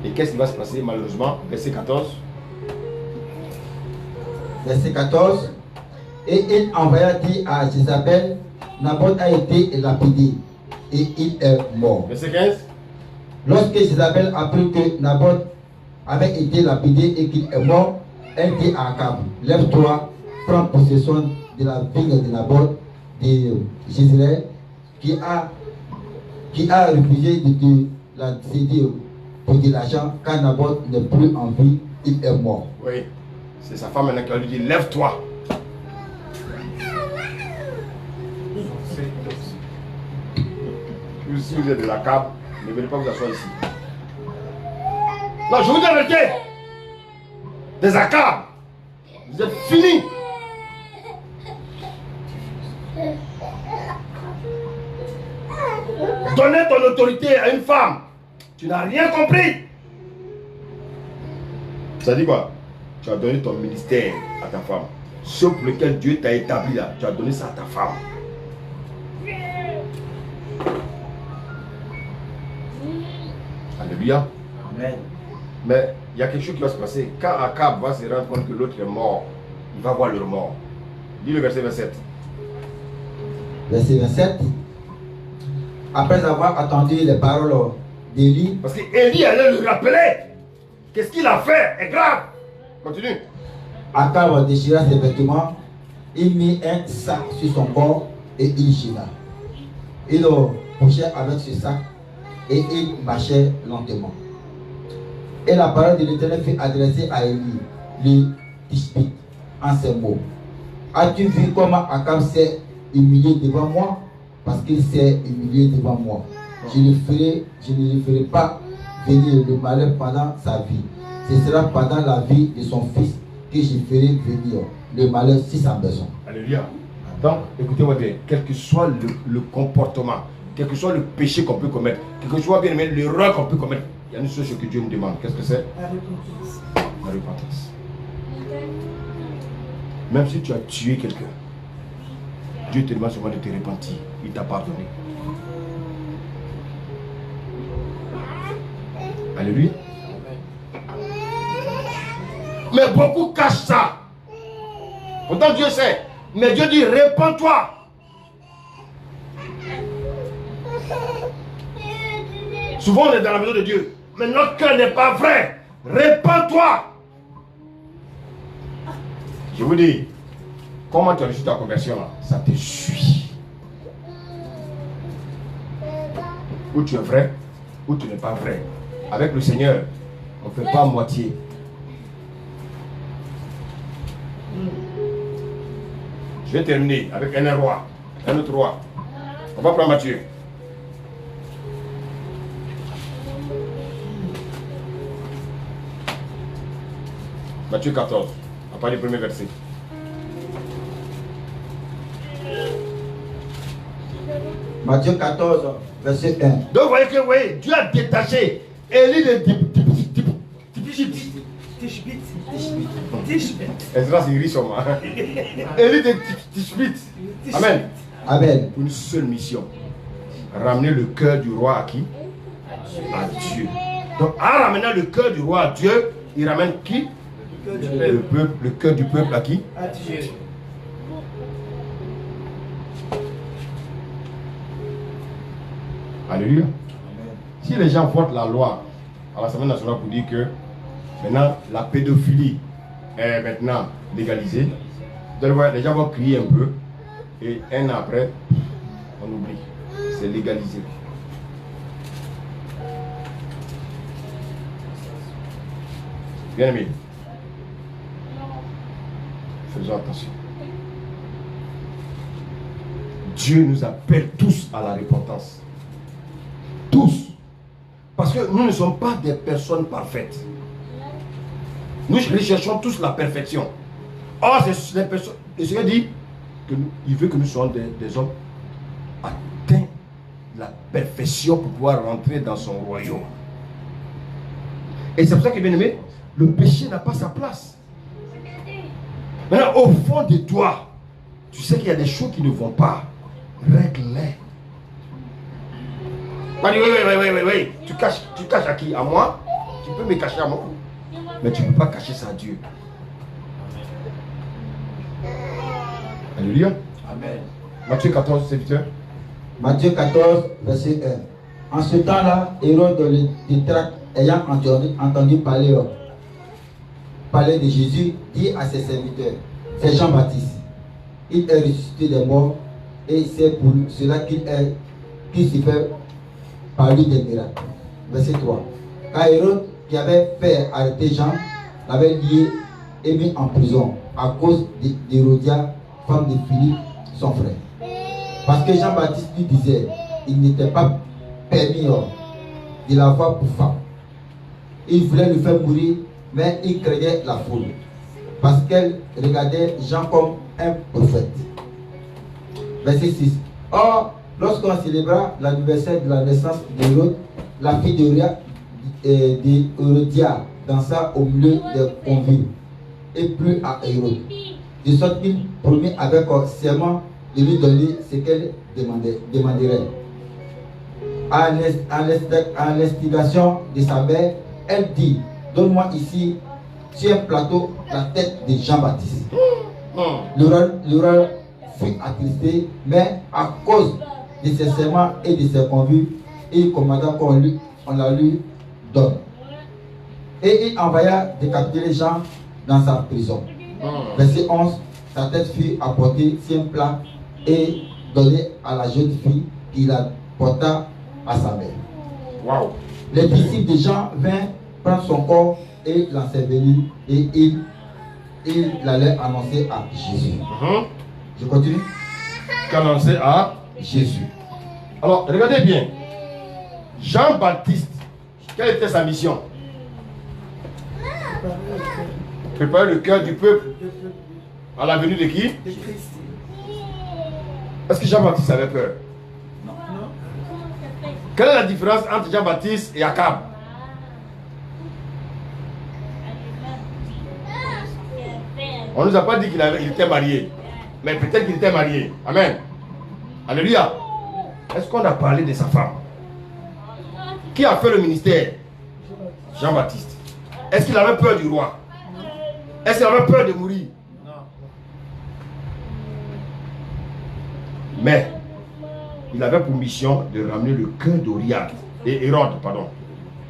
Et qu'est-ce qui va se passer malheureusement? Verset 14. Verset 14. Et il envoya dire à Jézabel, Naboth a été lapidé et il est mort. Verset 15. Lorsque Jézabel apprit que Naboth avait été lapidé et qu'il est mort, elle dit à Akab, lève-toi, prends possession de la ville de Naboth de Jézréel qui a refusé de te la céder pour de l'argent car Naboth n'est plus en vie, il est mort. Oui, c'est sa femme maintenant qui lui dit lève-toi. Si vous êtes de la cave, ne venez pas vous asseoir ici. Non, je vous dis la vérité. Des acabes. Vous êtes finis. Donner ton autorité à une femme. Tu n'as rien compris. Ça dit quoi? Tu as donné ton ministère à ta femme. Ce pour lequel Dieu t'a établi là, tu as donné ça à ta femme. Alléluia. Amen. Mais il y a quelque chose qui va se passer. Quand Akab va se rendre compte que l'autre est mort, il va voir le mort. Lis le verset 27. Verset 27. Après avoir attendu les paroles d'Élie, parce qu'Élie allait le rappeler. Qu'est-ce qu'il a fait est grave. Continue. Akab déchira ses vêtements, il mit un sac sur son corps et il gîna. Il couchait avec ce sac et il marchait lentement. Et la parole de l'Éternel fut adressée à Élie, le Tishbite, en ces mots. As-tu vu comment Akab s'est humilié devant moi? Parce qu'il s'est humilié devant moi. Je ne le ferai pas venir le malheur pendant sa vie. Ce sera pendant la vie de son fils que je ferai venir le malheur si ça a besoin. Alléluia. Donc, écoutez-moi bien, quel que soit le comportement, quel que soit le péché qu'on peut commettre, quel que soit bien aimé l'erreur qu'on peut commettre, il y a une seule chose que Dieu nous demande. Qu'est-ce que c'est? La repentance. La repentance. Même si tu as tué quelqu'un, Dieu te demande seulement de te repentir. Il t'a pardonné. Alléluia. Mais beaucoup cachent ça. Pourtant Dieu sait. Mais Dieu dit, répands-toi. Souvent on est dans la maison de Dieu. Mais notre cœur n'est pas vrai. Répands-toi. Je vous dis, comment tu as reçu ta conversion là? Ça te suit. Ou tu es vrai, ou tu n'es pas vrai. Avec le Seigneur, on ne fait pas moitié. Je vais terminer avec un roi, un autre roi. On va prendre Matthieu. Matthieu 14, à partir du premier verset. Matthieu 14, verset 1. Donc vous voyez que Dieu a détaché Élie de Tishbite. Ezra c'est riche homme. Élie de Tishbite. Amen. Amen. Une seule mission. Ramener le cœur du roi à qui? À Dieu. Donc en ramenant le cœur du roi à Dieu, il ramène qui? Le peuple, le cœur du peuple à qui? À Dieu. Alléluia. Si les gens votent la loi à l'Assemblée nationale pour dire que maintenant la pédophilie est maintenant légalisée, les gens vont crier un peu et un an après, on oublie. C'est légalisé. Bien aimé, faisons attention. Dieu nous appelle tous à la repentance. Tous. Parce que nous ne sommes pas des personnes parfaites. Nous recherchons tous la perfection. Or, c'est les personnes. Le Seigneur dit qu'il veut que nous soyons des hommes atteints de la perfection pour pouvoir rentrer dans son royaume. Et c'est pour ça que, bien aimé, le péché n'a pas sa place. Maintenant, au fond de toi, tu sais qu'il y a des choses qui ne vont pas. Règle-les. Oui. Tu caches à qui? À moi? Tu peux me cacher à moi. Mais tu ne peux pas cacher ça à Dieu. Alléluia. Amen. Matthieu 14, serviteur. Matthieu 14, verset 1. En ce temps-là, Hérode le Tétrarque, ayant entendu parler de Jésus, dit à ses serviteurs, c'est Jean-Baptiste. Il est ressuscité des morts et c'est pour cela qu'il se fait par lui des miracles. Verset 3. Car Hérode, qui avait fait arrêter Jean, l'avait lié et mis en prison à cause d'Hérodia, femme de Philippe, son frère. Parce que Jean-Baptiste lui disait, il n'était pas permis de l'avoir pour femme. Il voulait le faire mourir, mais il craignait la foule, parce qu'elle regardait Jean comme un prophète. Verset 6. Or, lorsqu'on célébra l'anniversaire de la naissance d'Hérode, la fille d'Hérodia dansa au milieu des convives et plut à Hérode, de sorte qu'il promit avec serment de lui donner ce qu'elle demanderait. À l'instigation de sa mère, elle dit, donne-moi ici sur un plateau la tête de Jean-Baptiste. Le roi fut attristé, mais à cause de ses serments et de ses convives, il commanda qu'on la lui donne. Et il envoya décapiter les gens dans sa prison. Verset 11, sa tête fut apportée sur un plat et donnée à la jeune fille qui la porta à sa mère. Waouh. Les disciples de Jean vinrent prendre son corps et l'ensevelir et il l'allait annoncer à Jésus. Je continue. Annoncé à Jésus. Alors, regardez bien. Jean-Baptiste, quelle était sa mission? Préparer le cœur du peuple à la venue de qui? Est-ce que Jean-Baptiste avait peur? Non. Quelle est la différence entre Jean-Baptiste et Akab? On ne nous a pas dit qu'il était marié. Mais peut-être qu'il était marié. Amen. Alléluia. Est-ce qu'on a parlé de sa femme? Qui a fait le ministère? Jean-Baptiste. Est-ce qu'il avait peur du roi? Est-ce qu'il avait peur de mourir? Non. Mais il avait pour mission de ramener le cœur d'Oriad et Hérode, pardon,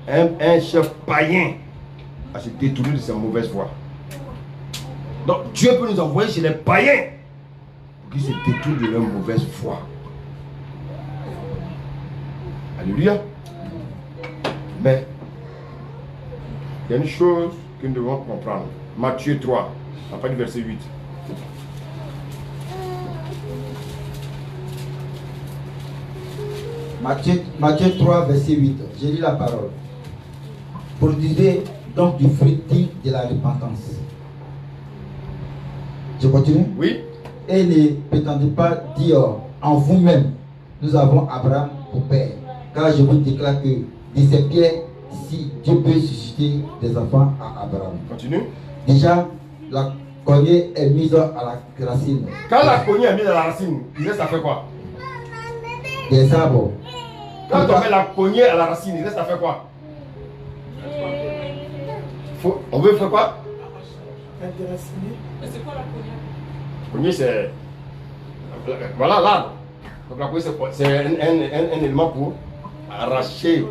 un chef païen, à se détourner de sa mauvaise foi. Donc Dieu peut nous envoyer chez les païens pour qu'ils se détournent de leur mauvaise foi. Alléluia. Mais il y a une chose que nous devons comprendre. Matthieu 3, à partir du verset 8. Matthieu 3, verset 8. Je lis la parole. Produisez donc du fruit digne de la repentance. Je continue? Oui. Et ne prétendez pas dire en vous-même, nous avons Abraham pour père. Car je vous déclare que de ces pierres, si Dieu peut susciter des enfants à Abraham. Continue. Déjà, la cognée est mise à la racine. Quand la cognée est mise à la racine, il reste à faire quoi? Des arbres. Quand on met la cognée à la racine, il reste à faire quoi? On veut faire quoi? C'est quoi la Cognée, c'est... Voilà l'arbre. Donc la cognée, c'est un élément pour arracher.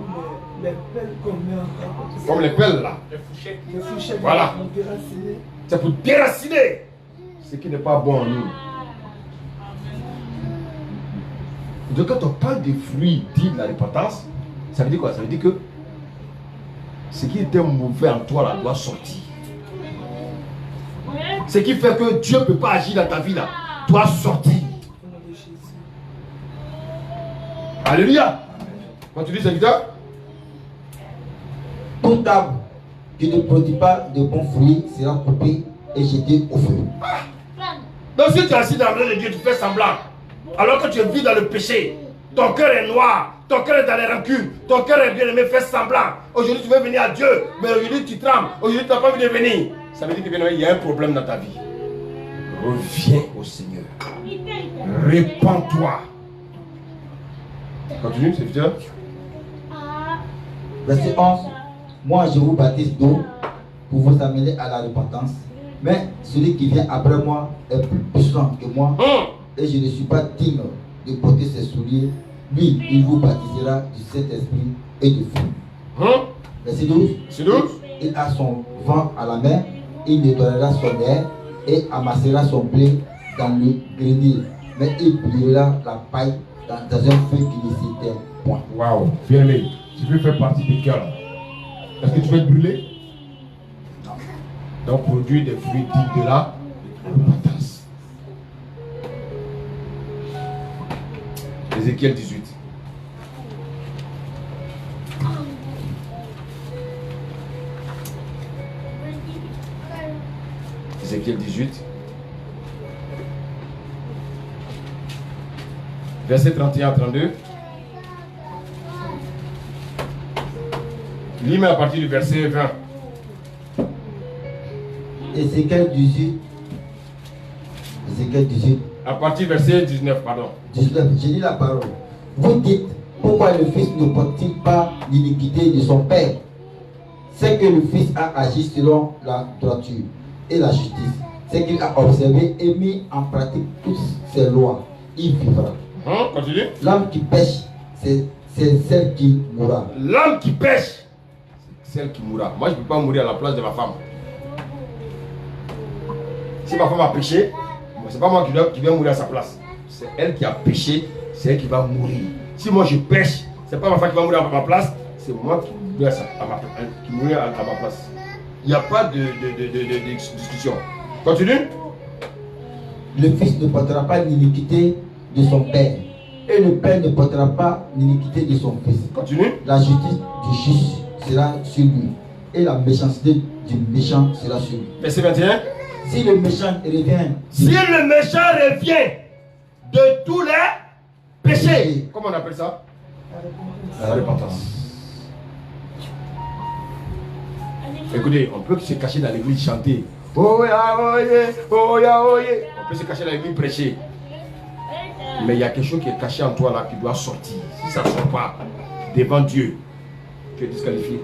Les pelles qu'on met en Comme les pelles là. les fourchettes, Voilà. on déraciner. C'est pour déraciner ce qui n'est pas bon en nous. Donc quand on parle des fruits dits de la repentance, ça veut dire quoi? Ça veut dire que ce qui était mauvais en toi là doit sortir. Ce qui fait que Dieu ne peut pas agir dans ta vie là doit sortir. Au nom de Jésus. Alléluia. Continue, serviteur. Tout arbre qui ne produit pas de bons fruits sera coupé et jeté au feu. Donc si tu es assis dans la maison de Dieu, tu fais semblant. Alors que tu vis dans le péché, ton cœur est noir, ton cœur est dans les rancunes, ton cœur est bien aimé, fais semblant. Aujourd'hui tu veux venir à Dieu, mais aujourd'hui tu trembles, aujourd'hui tu n'as pas envie de venir. Ça veut dire que bien aimé, il y a un problème dans ta vie. Reviens au Seigneur. Répands-toi. Continue, serviteur. Verset 11. Moi je vous baptise d'eau pour vous amener à la repentance. Mais celui qui vient après moi est plus puissant que moi. Et je ne suis pas digne de porter ses souliers. Lui, il vous baptisera du Saint-Esprit et de feu. Verset 12. C'est 12. Il a son vent à la main, il nettoiera son air et amassera son blé dans le grenier. Mais il brûlera la paille dans un feu qui ne s'éteint point. Waouh, bien aimé, tu veux faire partie des cœurs. Est-ce que tu veux être brûlé? Non. Donc produire des fruits dignes de la repentance. Ézéchiel 18. Ézéchiel 18. Verset 31 à 32. Lis-moi à partir du verset 20. Ézéchiel 18. Ézéchiel 18. À partir du verset 19, pardon. 19. Je lis la parole. Vous dites, pourquoi le Fils ne porte-t-il pas l'iniquité de son Père? C'est que le Fils a agi selon la droiture et la justice. C'est qu'il a observé et mis en pratique toutes ces lois. Il vivra. Continue. L'âme qui pêche, c'est celle qui mourra. L'âme qui pêche, c'est celle qui mourra. Moi, je ne peux pas mourir à la place de ma femme. Si ma femme a péché, ce n'est pas moi qui vais mourir à sa place. C'est elle qui a péché, c'est elle qui va mourir. Si moi je pêche, ce n'est pas ma femme qui va mourir à ma place, c'est moi qui mourrai à ma place. Il n'y a pas de discussion. Continue. Le fils ne portera pas l'iniquité de son père, et le père ne portera pas l'iniquité de son fils. Continue. La justice du juste sera sur lui, et la méchanceté du méchant sera sur lui. Verset 21. Si le méchant revient, Si le méchant revient de tous les péchés, comment on appelle ça? La repentance. Écoutez, on peut se cacher dans l'église chanter. Oh ya, oh yeah, oh ya, oh yeah. On peut se cacher dans l'église prêcher. Mais il y a quelque chose qui est caché en toi là qui doit sortir. Si ça ne sort pas devant Dieu, tu es disqualifié.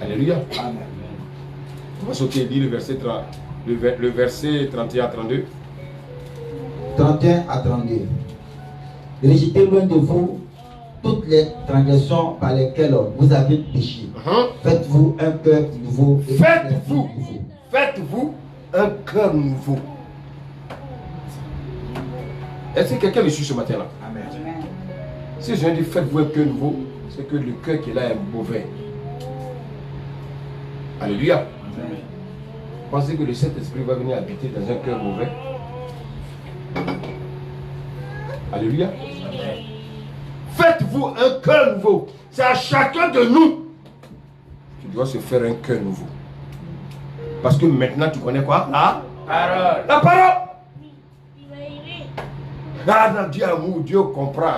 Alléluia. Amen. On va sauter, dit le verset 31 à 32. 31 à 32. Rejetez loin de vous toutes les transgressions par lesquelles vous avez péché. Faites-vous un cœur nouveau. Faites-vous un cœur nouveau. Est-ce que quelqu'un me suit ce matin-là? Amen. Si je viens de dire faites-vous un cœur nouveau, c'est que le cœur qui est là est mauvais. Alléluia. Amen. Pensez que le Saint-Esprit va venir habiter dans un cœur mauvais? Alléluia. Faites-vous un cœur nouveau. C'est à chacun de nous qui doit se faire un cœur nouveau. Parce que maintenant tu connais quoi? La parole. La parole. Ah non, Dieu amour, Dieu comprend.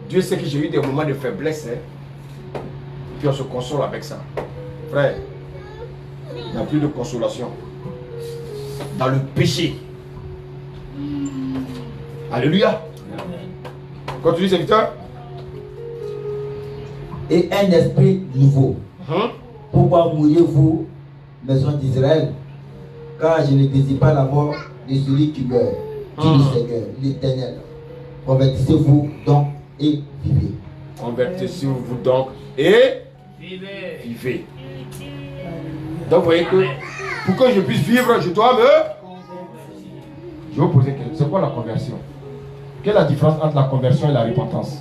Dieu sait que j'ai eu des moments de faiblesse. Hein. Puis on se console avec ça. Frère, il n'y a plus de consolation dans le péché. Alléluia. Continue, serviteur. Et un esprit nouveau. Pourquoi mourrez-vous, maison d'Israël? Car je ne désire pas la mort de celui qui meurt, dit le Seigneur, l'Éternel. Convertissez-vous donc et vivez. Convertissez-vous donc et vivez. Donc vous voyez que pour que je puisse vivre, je dois me... Je vais vous poser une question. C'est quoi la conversion? Quelle est la différence entre la conversion et la repentance?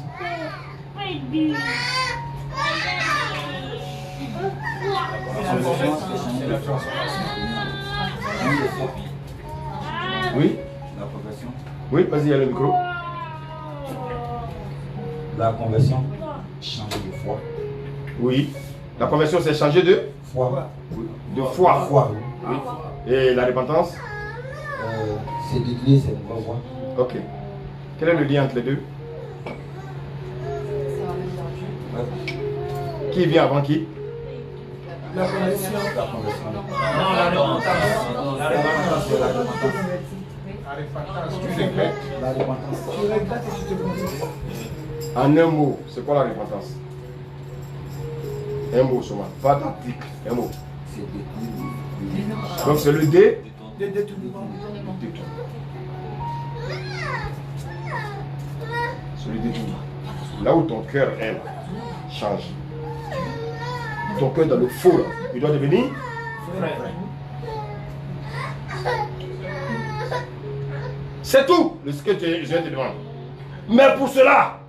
Oui? La conversion. Oui, vas-y, il y a le micro. La conversion, changer de foi. Oui. La conversion, c'est changer de Foi. De foi. Foi. Oui. Et la repentance? C'est d'église, c'est une bonne voie. Ok. Quel est le lien entre les deux? Qui vient avant qui? La conversion. La conversion. Non, la repentance. La repentance. Tu regrettes. La repentance. Tu regrettes et tu te convertis. En un mot, c'est quoi la repentance? Un mot seulement. Pas d'article. Un mot. C'est d'église. Donc c'est le dé. De détournement. Celui des tout. Là où ton cœur est, change. Ton cœur dans le faux, là, il doit devenir Frère. c'est tout ce que je te demande. Mais pour cela,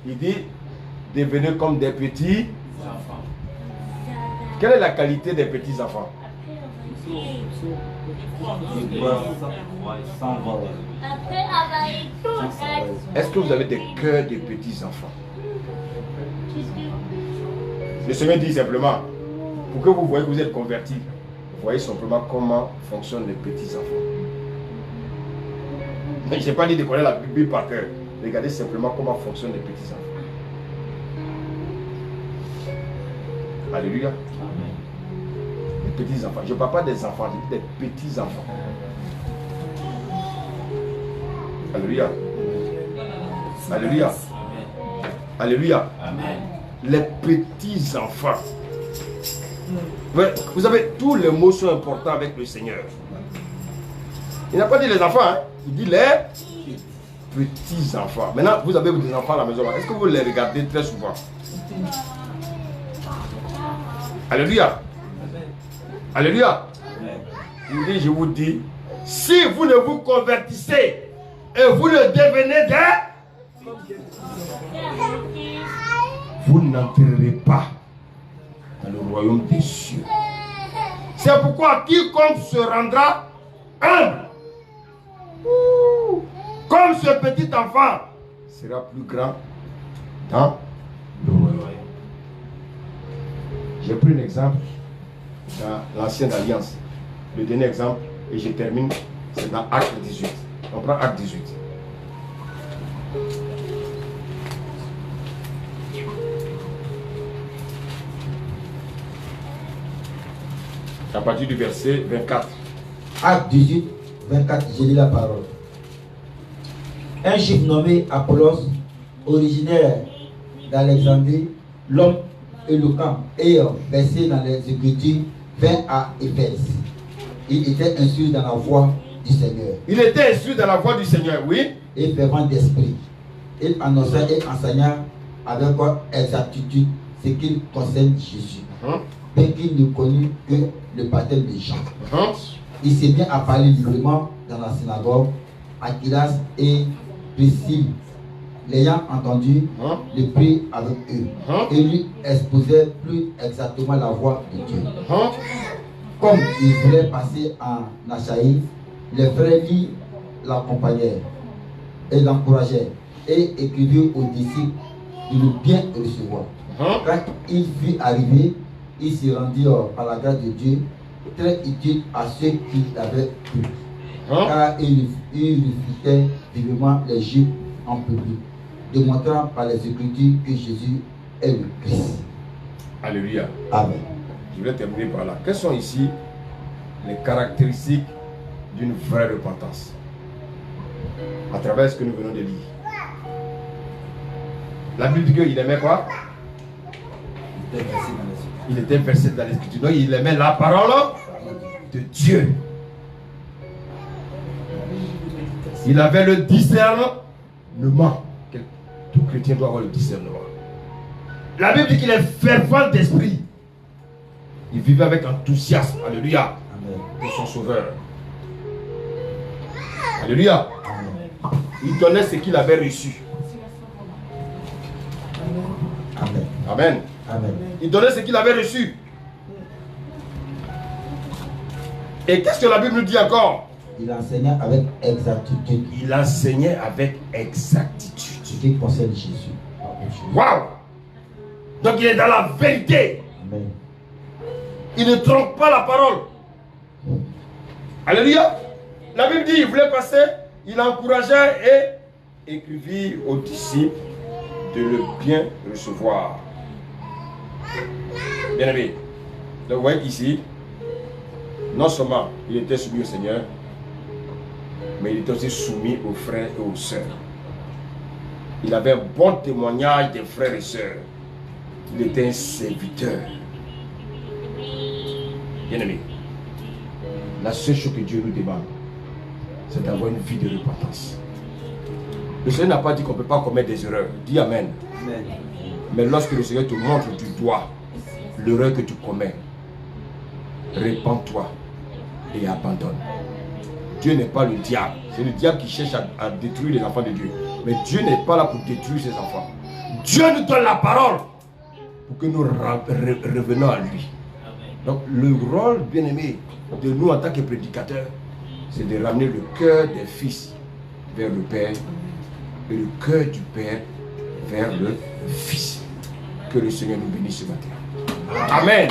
il dit devenez comme des petits enfants. Quelle est la qualité des petits enfants? Est-ce que vous avez des cœurs de petits enfants? Le Seigneur dit simplement, pour que vous voyez que vous êtes convertis, vous voyez simplement comment fonctionnent les petits enfants. Je n'ai pas dit de connaître la Bible par cœur. Regardez simplement comment fonctionnent les petits enfants. Alléluia. Les petits enfants. Je ne parle pas des enfants, je dis des petits enfants. Alléluia. Alléluia. Alléluia. Amen. Les petits enfants. Vous savez, tous les mots sont importants avec le Seigneur. Il n'a pas dit les enfants, hein? Il dit les petits enfants. Maintenant, vous avez des enfants à la maison. Est-ce que vous les regardez très souvent? Alléluia. Alléluia. Il dit, je vous dis, si vous ne vous convertissez et vous ne devenez des vous n'entrerez pas dans le royaume des cieux. C'est pourquoi quiconque se rendra humble, comme ce petit enfant, sera plus grand dans le royaume. J'ai pris un exemple dans l'ancienne alliance. Le dernier exemple, et je termine, c'est dans Acte 18. On prend Acte 18. À partir du verset 24. Acte 18, 24, j'ai lu la parole. Un juif nommé Apollos, originaire d'Alexandrie, l'homme éloquent et versé dans les Écritures, vint à Éphèse. Il était instruit dans la voie du Seigneur. Il était instruit dans la voie du Seigneur, oui. Et fervent d'esprit. Il annonça et enseigna avec exactitude ce qui concerne Jésus. Bien qu'il ne connût que le baptême de Jean. Il s'est mis à parler librement dans la synagogue. Aquilas et Priscille, l'ayant entendu, le prit avec eux et lui exposait plus exactement la voie de Dieu. Comme il voulait passer en Achaïe, les frères lui l'accompagnèrent et l'encouragèrent et écrivirent aux disciples de le bien recevoir. Quand il fut arrivé, il se rendit par la grâce de Dieu très utile à ceux qui l'avaient cru. Car il réfutait vivement les Juifs en public, démontrant par les Écritures que Jésus est le Christ. Alléluia. Amen. Je vais terminer par là. Quelles sont ici les caractéristiques d'une vraie repentance à travers ce que nous venons de lire? La Bible dit qu'il aimait quoi? Il était versé dans les Écritures. Donc il aimait la parole de Dieu. Il avait le discernement. Tout chrétien doit avoir le discernement. La Bible dit qu'il est fervent d'esprit. Il vivait avec enthousiasme. Alléluia. De son sauveur. Alléluia. Il donnait ce qu'il avait reçu. Amen. Amen. Amen. Il donnait ce qu'il avait reçu. Et qu'est-ce que la Bible nous dit encore? Il enseignait avec exactitude. Il enseignait avec exactitude. Ce qui concerne Jésus. Waouh! Donc il est dans la vérité. Amen. Il ne trompe pas la parole. Alléluia. La Bible dit, il voulait passer, il encourageait et écrivit aux disciples de le bien recevoir. Bien aimé. Donc vous voyez ici, non seulement il était soumis au Seigneur, mais il était aussi soumis aux frères et aux sœurs. Il avait un bon témoignage des frères et sœurs. Il était un serviteur. Bien aimé, la seule chose que Dieu nous demande, c'est d'avoir une vie de repentance. Le Seigneur n'a pas dit qu'on ne peut pas commettre des erreurs. Dis Amen. Amen. Mais lorsque le Seigneur te montre du doigt l'erreur que tu commets, répands-toi et abandonne. Dieu n'est pas le diable. C'est le diable qui cherche à détruire les enfants de Dieu. Mais Dieu n'est pas là pour détruire ses enfants. Dieu nous donne la parole pour que nous revenons à lui. Donc le rôle, bien aimé, de nous en tant que prédicateurs, c'est de ramener le cœur des fils vers le Père et le cœur du Père vers le Fils. Que le Seigneur nous bénisse ce matin. Amen.